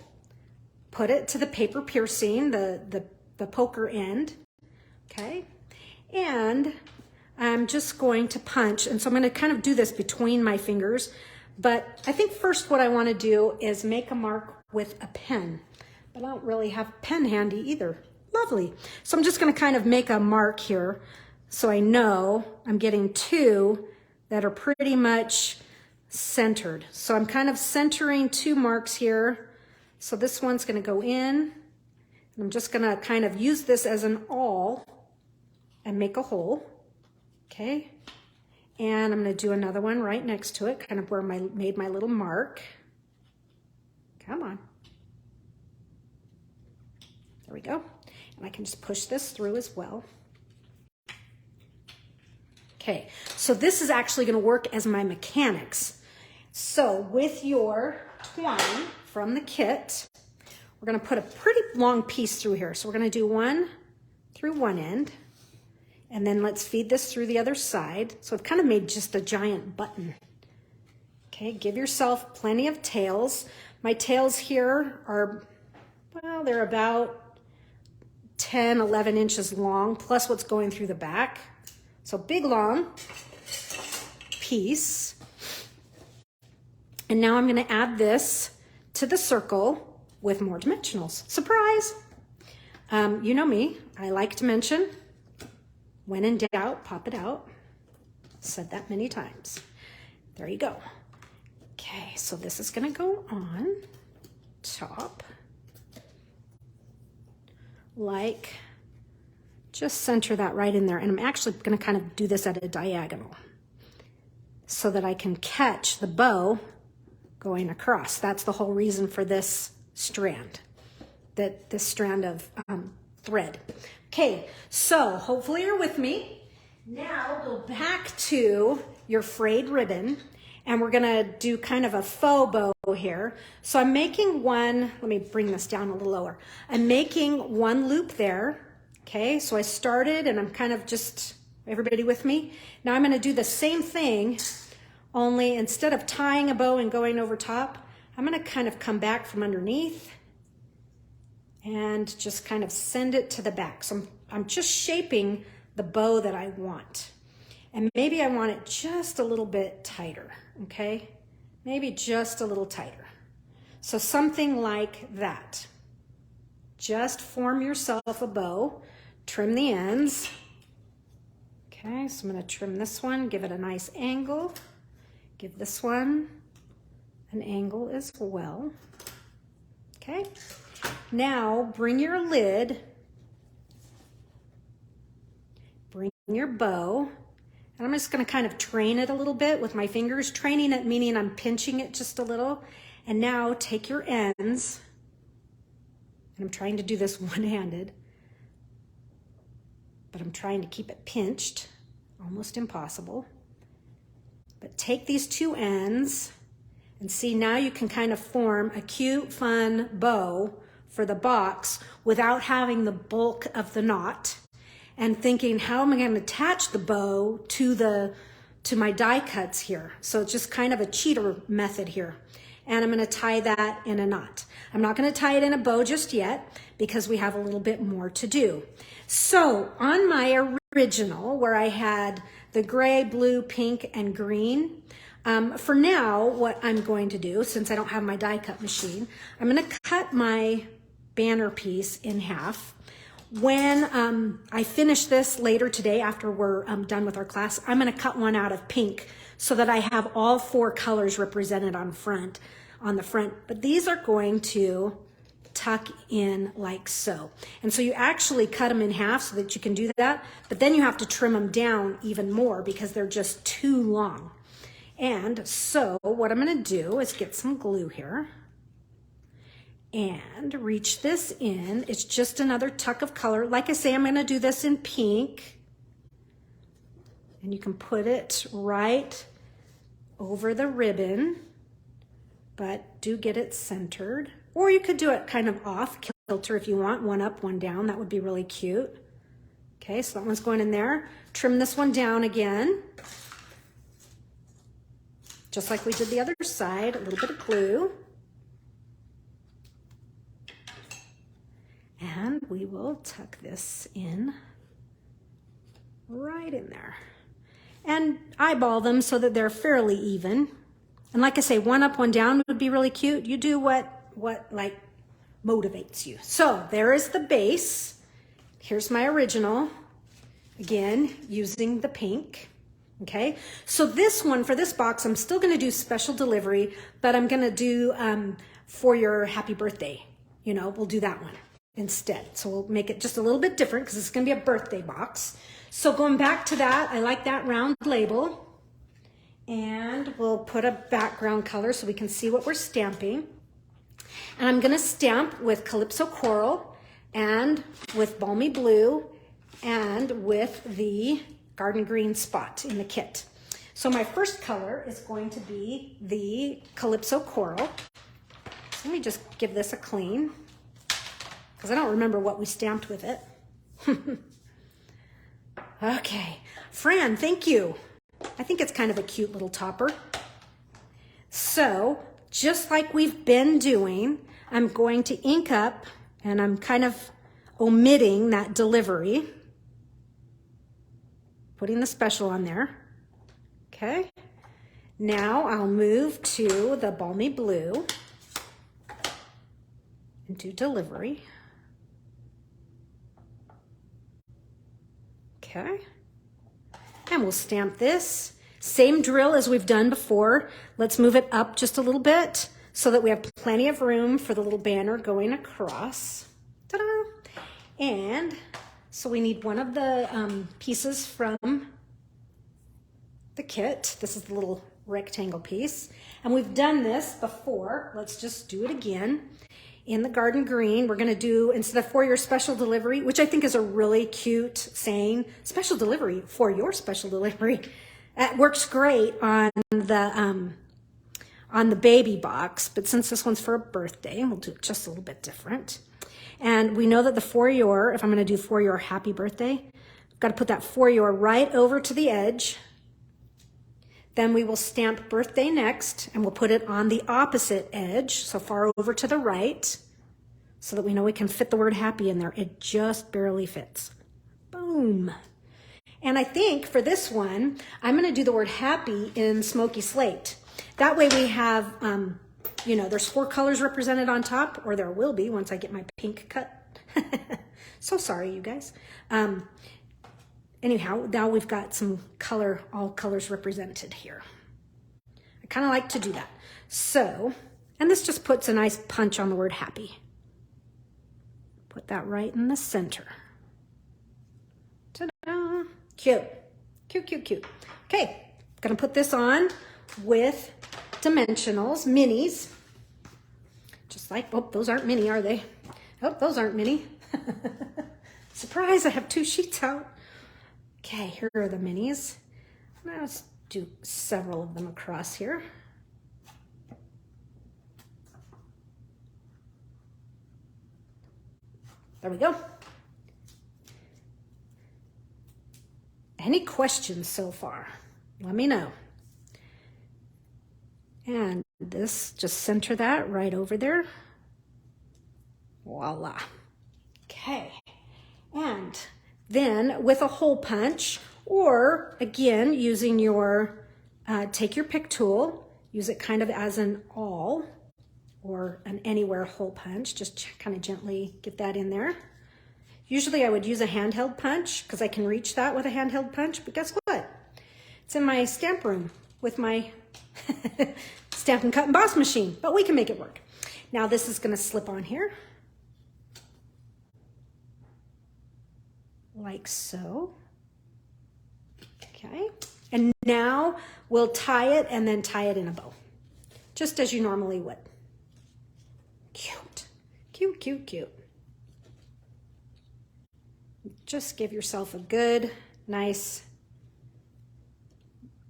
put it to the paper piercing, the poker end, okay? And I'm just going to punch, and so I'm going to kind of do this between my fingers, but I think first what I want to do is make a mark with a pen, but I don't really have a pen handy either. Lovely. So I'm just going to kind of make a mark here so I know I'm getting 2 that are pretty much centered. So I'm kind of centering 2 marks here. So this one's going to go in, and I'm just going to kind of use this as an awl and make a hole. Okay, and I'm going to do another one right next to it, kind of where I made my little mark. Come on. There we go. And I can just push this through as well. Okay, so this is actually going to work as my mechanics. So with your twine from the kit, we're going to put a pretty long piece through here. So we're going to do one through one end. And then let's feed this through the other side. So I've kind of made just a giant button. Okay, give yourself plenty of tails. My tails here are, well, they're about 10, 11 inches long, plus what's going through the back. So big, long piece. And now I'm going to add this to the circle with more dimensionals. Surprise! You know me, I like dimension. When in doubt, pop it out. Said that many times. There you go. Okay, so this is gonna go on top, like, just center that right in there. And I'm actually gonna kind of do this at a diagonal so that I can catch the bow going across. That's the whole reason for this strand, this strand of thread. Okay, so hopefully you're with me. Now go back to your frayed ribbon, and we're gonna do kind of a faux bow here. So I'm making one, let me bring this down a little lower. I'm making one loop there, okay? So I started and I'm kind of just, everybody with me? Now I'm gonna do the same thing, only instead of tying a bow and going over top, I'm gonna kind of come back from underneath and just kind of send it to the back. So I'm just shaping the bow that I want. And maybe I want it just a little bit tighter, okay? Maybe just a little tighter. So something like that. Just form yourself a bow, trim the ends. Okay, so I'm gonna trim this one, give it a nice angle. Give this one an angle as well. Okay, now bring your lid, bring your bow, and I'm just gonna kind of train it a little bit with my fingers. Training it meaning I'm pinching it just a little. And now take your ends, and I'm trying to do this one-handed, but I'm trying to keep it pinched, almost impossible. But take these two ends, and see, now you can kind of form a cute, fun bow for the box without having the bulk of the knot and thinking, how am I going to attach the bow to my die cuts here? So it's just kind of a cheater method here. And I'm going to tie that in a knot. I'm not going to tie it in a bow just yet because we have a little bit more to do. So on my original, where I had the gray, blue, pink, and green, for now, what I'm going to do, since I don't have my die cut machine, I'm going to cut my banner piece in half. When I finish this later today, after we're done with our class, I'm going to cut one out of pink so that I have all four colors represented on the front. But these are going to tuck in like so. And so you actually cut them in half so that you can do that, but then you have to trim them down even more because they're just too long. And so what I'm going to do is get some glue here and reach this in. It's just another tuck of color. Like I say, I'm going to do this in pink. And you can put it right over the ribbon, but do get it centered. Or you could do it kind of off kilter if you want, one up, one down. That would be really cute. Okay, so that one's going in there. Trim this one down again. Just like we did the other side, a little bit of glue. And we will tuck this in right in there. And eyeball them so that they're fairly even. And like I say, one up, one down would be really cute. You do what like motivates you. So there is the base. Here's my original. Again, using the pink. Okay, so this one, for this box, I'm still going to do special delivery, but I'm going to do for your happy birthday. You know, we'll do that one instead. So we'll make it just a little bit different because it's going to be a birthday box. So going back to that, I like that round label. And we'll put a background color so we can see what we're stamping. And I'm going to stamp with Calypso Coral and with Balmy Blue and with the Garden Green Spot in the kit. So my first color is going to be the Calypso Coral. So let me just give this a clean because I don't remember what we stamped with it. Okay, Fran, thank you. I think it's kind of a cute little topper. So just like we've been doing, I'm going to ink up, and I'm kind of omitting that delivery, putting the special on there. Okay, now I'll move to the Balmy Blue and do delivery. Okay, and we'll stamp this. Same drill as we've done before. Let's move it up just a little bit so that we have plenty of room for the little banner going across. Ta-da! And so we need one of the pieces from the kit. This is the little rectangle piece. And we've done this before. Let's just do it again. In the garden green, we're gonna do, instead of for your special delivery, which I think is a really cute saying, special delivery for your special delivery. It works great on the baby box, but since this one's for a birthday, we'll do it just a little bit different. And we know that the for your, if I'm gonna do for your happy birthday, I've gotta put that for your right over to the edge. Then we will stamp birthday next, and we'll put it on the opposite edge, so far over to the right, so that we know we can fit the word happy in there. It just barely fits. Boom. And I think for this one, I'm gonna do the word happy in smoky slate. That way we have, you know, there's 4 colors represented on top, or there will be once I get my pink cut. So sorry, you guys. Anyhow, now we've got some color, all colors represented here. I kind of like to do that. So, and this just puts a nice punch on the word happy. Put that right in the center. Ta-da! Cute, cute, cute, cute. Okay, gonna put this on with dimensionals, minis. Just like, oh, those aren't mini, are they? Oh, those aren't mini. Surprise, I have 2 sheets out. Okay, here are the minis. Now let's do several of them across here. There we go. Any questions so far? Let me know. And this, just center that right over there. Voila. Okay. And then with a hole punch, or again, using your, take your pick tool, use it kind of as an awl or an anywhere hole punch, just kind of gently get that in there. Usually I would use a handheld punch because I can reach that with a handheld punch, but guess what? It's in my stamp room with my stamp and cut and emboss machine, but we can make it work. Now this is gonna slip on here. Like so. Okay, and now we'll tie it and then tie it in a bow, just as you normally would. Cute, cute, cute, cute. Just give yourself a good, nice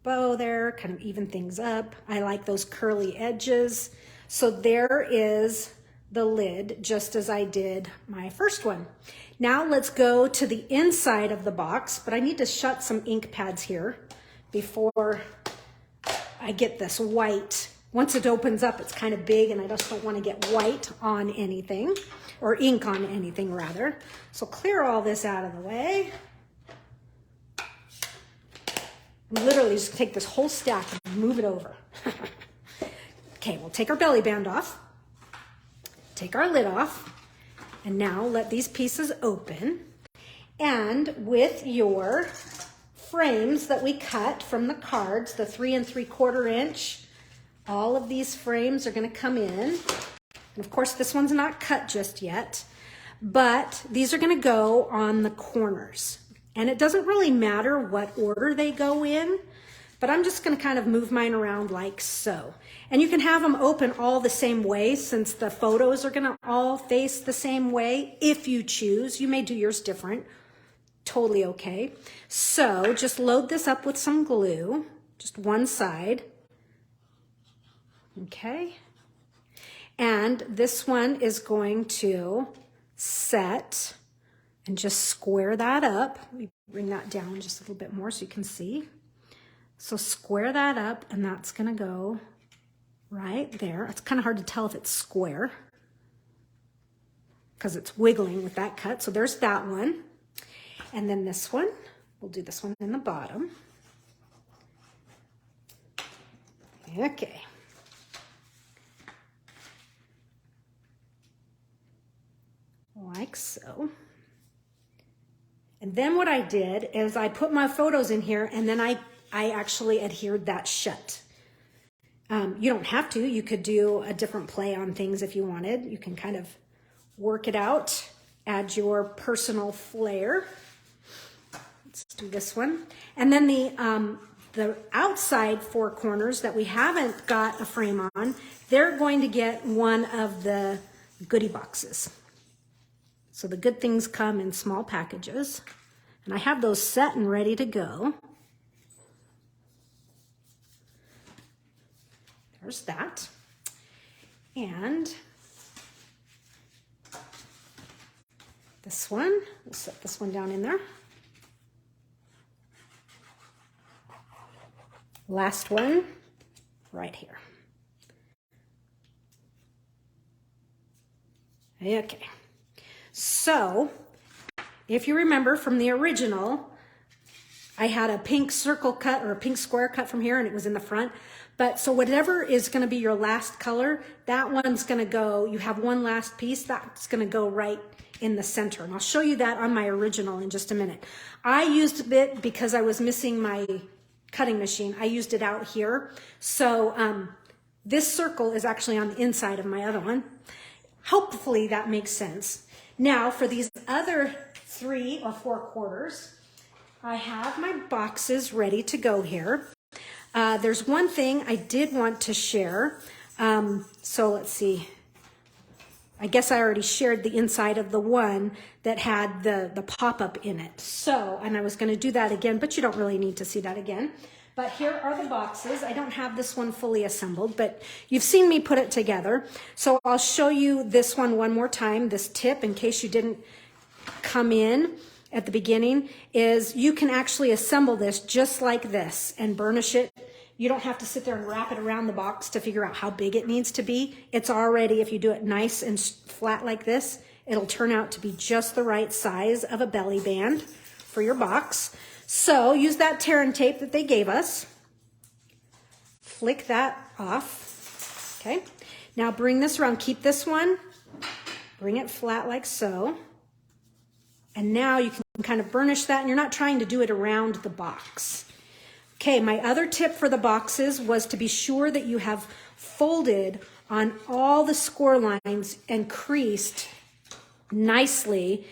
bow there, kind of even things up. I like those curly edges. So there is the lid, just as I did my first one. Now let's go to the inside of the box, but I need to shut some ink pads here before I get this white. Once it opens up, it's kind of big and I just don't want to get white on anything, or ink on anything rather. So clear all this out of the way. Literally just take this whole stack and move it over. Okay, we'll take our belly band off, take our lid off, and now let these pieces open. And with your frames that we cut from the cards, the 3 3/4 inch, all of these frames are gonna come in. And of course, this one's not cut just yet, but these are gonna go on the corners. And it doesn't really matter what order they go in, but I'm just gonna kind of move mine around like so. And you can have them open all the same way since the photos are gonna all face the same way if you choose. You may do yours different, totally okay. So just load this up with some glue, just one side, okay? And this one is going to set and just square that up. Let me bring that down just a little bit more so you can see. So square that up, and that's gonna go right there. It's kind of hard to tell if it's square because it's wiggling with that cut. So there's that one. And then this one, we'll do this one in the bottom. Okay. Like so. And then what I did is I put my photos in here and then I I actually adhered that shut. You don't have to. You could do a different play on things if you wanted. You can kind of work it out, add your personal flair. Let's do this one. And then the outside four corners that we haven't got a frame on, they're going to get one of the goodie boxes. So the good things come in small packages. And I have those set and ready to go. There's that. And this one, we'll set this one down in there. Last one, right here. Okay. So, if you remember from the original, I had a pink circle cut or a pink square cut from here and it was in the front. But so whatever is going to be your last color, that one's going to go, you have one last piece, that's going to go right in the center. And I'll show you that on my original in just a minute. I used it because I was missing my cutting machine. I used it out here. So this circle is actually on the inside of my other one. Hopefully that makes sense. Now for these other 3 or 4 quarters, I have my boxes ready to go here. There's one thing I did want to share. So let's see. I guess I already shared the inside of the one that had the pop-up in it. So, and I was going to do that again, but you don't really need to see that again. But here are the boxes. I don't have this one fully assembled, but you've seen me put it together. So I'll show you this one more time, this tip, in case you didn't come in at the beginning, is you can actually assemble this just like this and burnish it. You don't have to sit there and wrap it around the box to figure out how big it needs to be. It's already, if you do it nice and flat like this, it'll turn out to be just the right size of a belly band for your box. So use that tear and tape that they gave us. Flick that off. Okay. Now bring this around. Keep this one. Bring it flat like so. And now you can kind of burnish that, and you're not trying to do it around the box. Okay, my other tip for the boxes was to be sure that you have folded on all the score lines and creased nicely.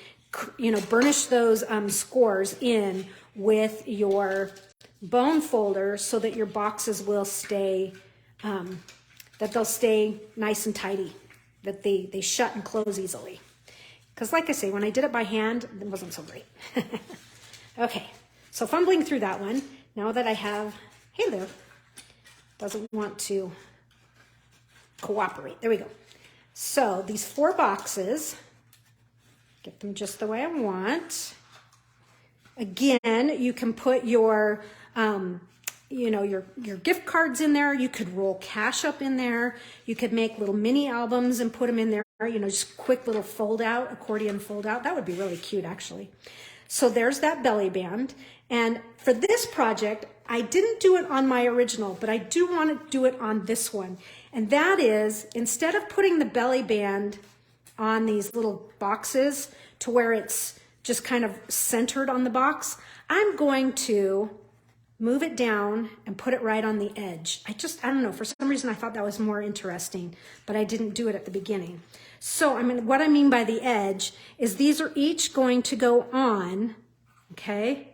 You know, burnish those scores in with your bone folder so that your boxes will stay, that they'll stay nice and tidy, that they shut and close easily. Because like I say, when I did it by hand, it wasn't so great. Okay, so fumbling through that one. Now that I have, hey there, doesn't want to cooperate. There we go. So these 4 boxes, get them just the way I want. Again, you can put your, you know, your gift cards in there. You could roll cash up in there. You could make little mini albums and put them in there. You know, just quick little fold out, accordion fold out. That would be really cute, actually. So there's that belly band. And for this project, I didn't do it on my original, but I do want to do it on this one. And that is, instead of putting the belly band on these little boxes to where it's just kind of centered on the box, I'm going to move it down and put it right on the edge. I don't know, for some reason I thought that was more interesting, but I didn't do it at the beginning. So what I mean by the edge is these are each going to go on, okay,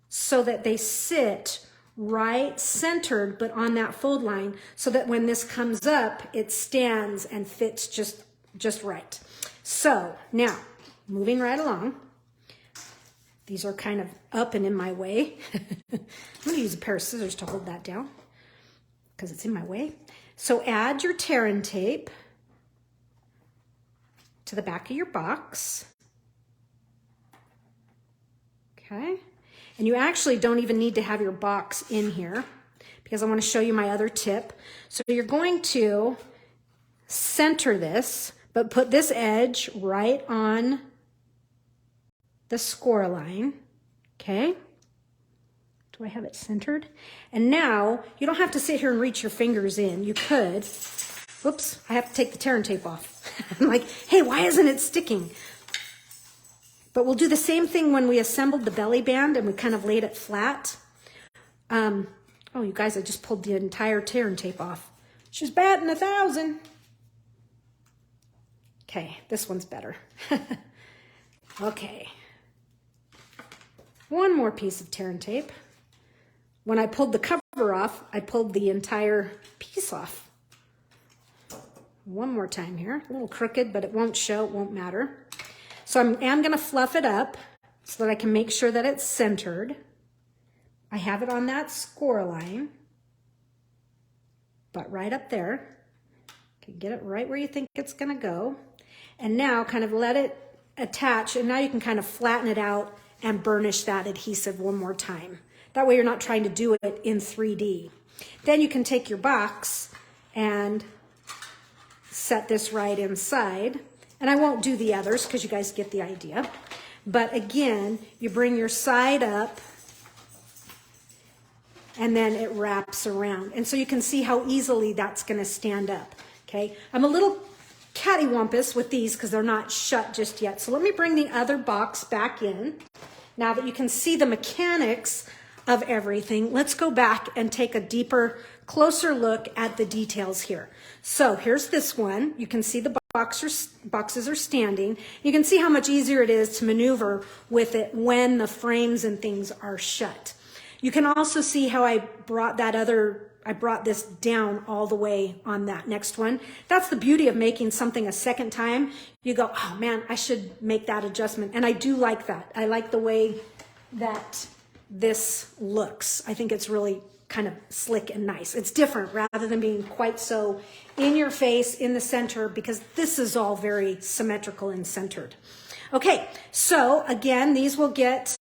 so that they sit right centered, but on that fold line, so that when this comes up, it stands and fits just right. So now, moving right along, these are kind of up and in my way. I'm going to use a pair of scissors to hold that down because it's in my way. So add your tear and tape to the back of your box. Okay. And you actually don't even need to have your box in here because I want to show you my other tip. So you're going to center this, but put this edge right on the score line. Okay. Do I have it centered? And now you don't have to sit here and reach your fingers in. You could. Whoops, I have to take the tear and tape off. I'm like, hey, why isn't it sticking? But we'll do the same thing when we assembled the belly band and we kind of laid it flat. Oh, you guys, I just pulled the entire tear and tape off. She's batting 1,000. Okay, this one's better. Okay. One more piece of tear and tape. When I pulled the cover off, I pulled the entire piece off. One more time here. A little crooked, but it won't show, it won't matter. So I am going to fluff it up so that I can make sure that it's centered. I have it on that score line, but right up there. Okay, get it right where you think it's going to go. And now kind of let it attach, and now you can kind of flatten it out and burnish that adhesive one more time. That way you're not trying to do it in 3D. Then you can take your box and set this right inside. And I won't do the others because you guys get the idea. But again, you bring your side up and then it wraps around. And so you can see how easily that's going to stand up. Okay, I'm a little cattywampus with these because they're not shut just yet. So let me bring the other box back in. Now that you can see the mechanics of everything, let's go back and take a deeper, closer look at the details here. So here's this one. You can see the boxes are standing. You can see how much easier it is to maneuver with it when the frames and things are shut. You can also see how I brought this down all the way on that next one. That's the beauty of making something a second time. You go, oh man, I should make that adjustment. And I do like that. I like the way that this looks. I think it's really kind of slick and nice. It's different rather than being quite so in your face in the center, because this is all very symmetrical and centered. Okay, so again, these will get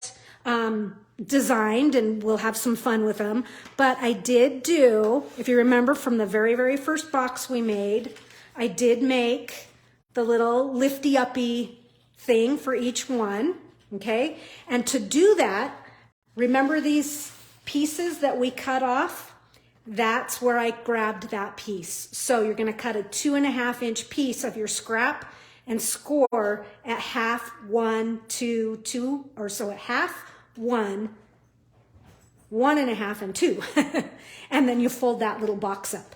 designed and we'll have some fun with them. But I did do, if you remember from the very, very first box we made, I did make the little lifty uppy thing for each one, okay? And to do that, remember these pieces that we cut off? That's where I grabbed that piece. So you're gonna cut a 2.5 inch piece of your scrap and score at half, 1, 2, 2, or so at half, 1, 1.5, and 2. And then you fold that little box up,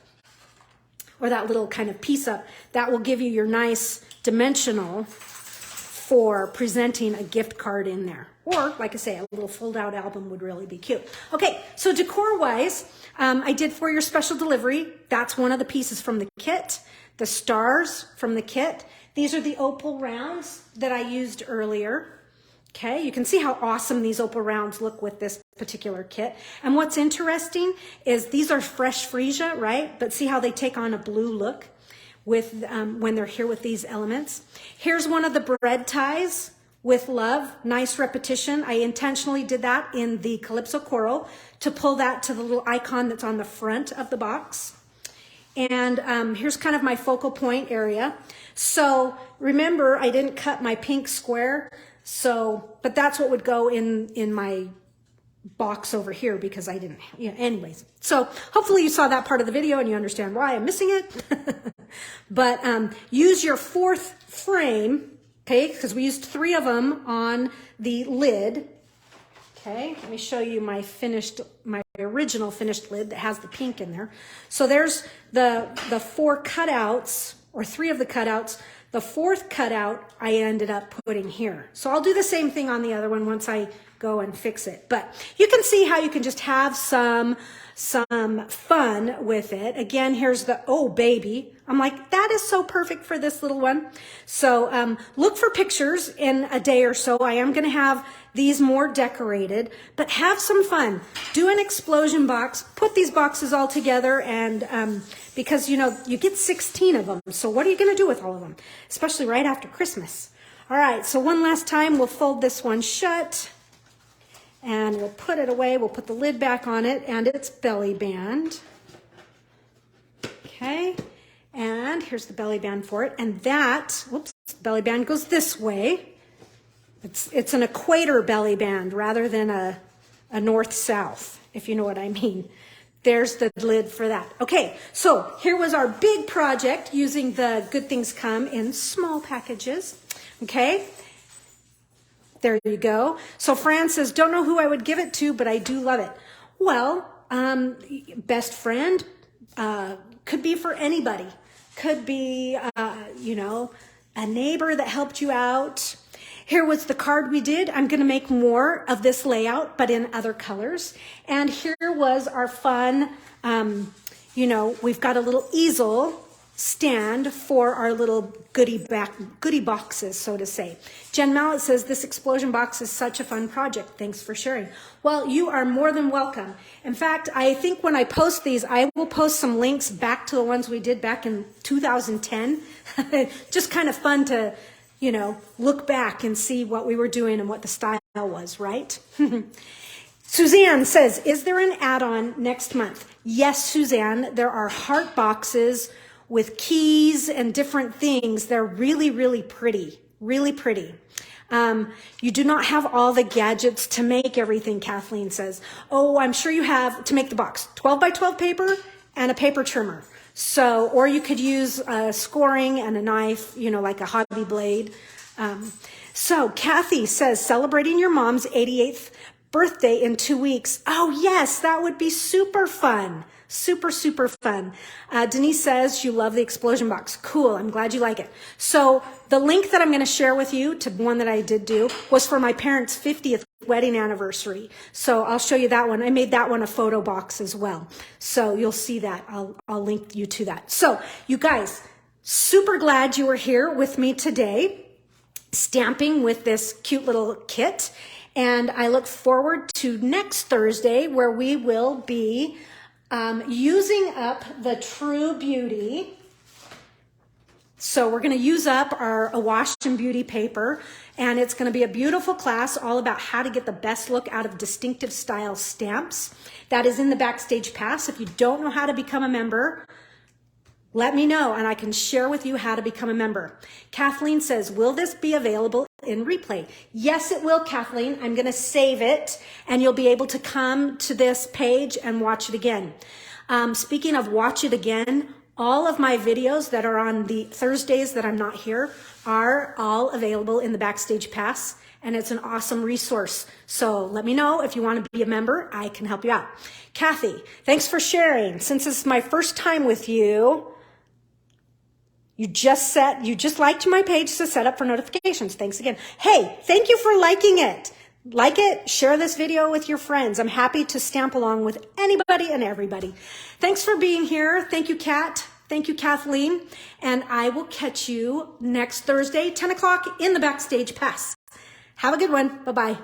or that little kind of piece up. That will give you your nice dimensional for presenting a gift card in there. Or, like I say, a little fold-out album would really be cute. Okay, so decor-wise, I did for your special delivery. That's one of the pieces from the kit. The stars from the kit. These are the opal rounds that I used earlier. Okay, you can see how awesome these opal rounds look with this particular kit. And what's interesting is these are fresh freesia, right? But see how they take on a blue look with when they're here with these elements. Here's one of the bread ties with love. Nice repetition. I intentionally did that in the Calypso Coral to pull that to the little icon that's on the front of the box. And here's kind of my focal point area. So remember, I didn't cut my pink square. So, but that's what would go in my box over here because I didn't, anyways. So hopefully you saw that part of the video and you understand why I'm missing it. But use your fourth frame, okay, because we used 3 of them on the lid. Okay, let me show you my original finished lid that has the pink in there. So there's the 4 cutouts, or 3 of the cutouts. The 4th cutout I ended up putting here. So I'll do the same thing on the other one once I go and fix it. But you can see how you can just have some fun with it. Again, here's the, oh baby. I'm like, that is so perfect for this little one. So look for pictures in a day or so. I am going to have these more decorated, but have some fun. Do an explosion box. Put these boxes all together, and because you get 16 of them. So what are you going to do with all of them? Especially right after Christmas. All right, so one last time, we'll fold this one shut. And we'll put it away. We'll put the lid back on it and its belly band. Okay. And here's the belly band for it. And that, whoops, belly band goes this way. It's an equator belly band rather than a north-south, if you know what I mean. There's the lid for that. Okay, so here was our big project using the Good Things Come in small packages. Okay. There you go. So Fran says, don't know who I would give it to, but I do love it. Well, best friend could be for anybody. Could be, you know, a neighbor that helped you out. Here was the card we did. I'm going to make more of this layout, but in other colors. And here was our fun, you know, we've got a little easel stand for our little goodie boxes, so to say. Jen Mallet says, this explosion box is such a fun project. Thanks for sharing. Well, you are more than welcome. In fact, I think when I post these, I will post some links back to the ones we did back in 2010. Just kind of fun to, you know, look back and see what we were doing and what the style was, right? Suzanne says, is there an add-on next month? Yes, Suzanne, there are heart boxes with keys and different things. They're really, really pretty, really pretty. You do not have all the gadgets to make everything, Kathleen says. Oh, I'm sure you have to make the box. 12 by 12 paper and a paper trimmer. So, or you could use a scoring and a knife, you know, like a hobby blade. So Kathy says, celebrating your mom's 88th birthday in 2 weeks. Oh yes, that would be super fun. Super, super fun. Denise says you love the explosion box. Cool. I'm glad you like it. So the link that I'm going to share with you to one that I did do was for my parents' 50th wedding anniversary. So I'll show you that one. I made that one a photo box as well. So you'll see that. I'll link you to that. So you guys, super glad you were here with me today, stamping with this cute little kit. And I look forward to next Thursday where we will be using up the True Beauty. So we're going to use up our Awash and Beauty paper, and it's going to be a beautiful class all about how to get the best look out of distinctive style stamps. That is in the Backstage Pass. If you don't know how to become a member, let me know and I can share with you how to become a member. Kathleen says, will this be available in replay? Yes, it will, Kathleen. I'm going to save it and you'll be able to come to this page and watch it again. Speaking of watch it again, all of my videos that are on the Thursdays that I'm not here are all available in the Backstage Pass, and it's an awesome resource. So let me know if you want to be a member. I can help you out. Kathy, thanks for sharing. Since this is my first time with you, you just liked my page to set up for notifications. Thanks again. Hey, thank you for liking it. Like it, share this video with your friends. I'm happy to stamp along with anybody and everybody. Thanks for being here. Thank you, Kat. Thank you, Kathleen. And I will catch you next Thursday, 10 o'clock in the Backstage Pass. Have a good one. Bye-bye.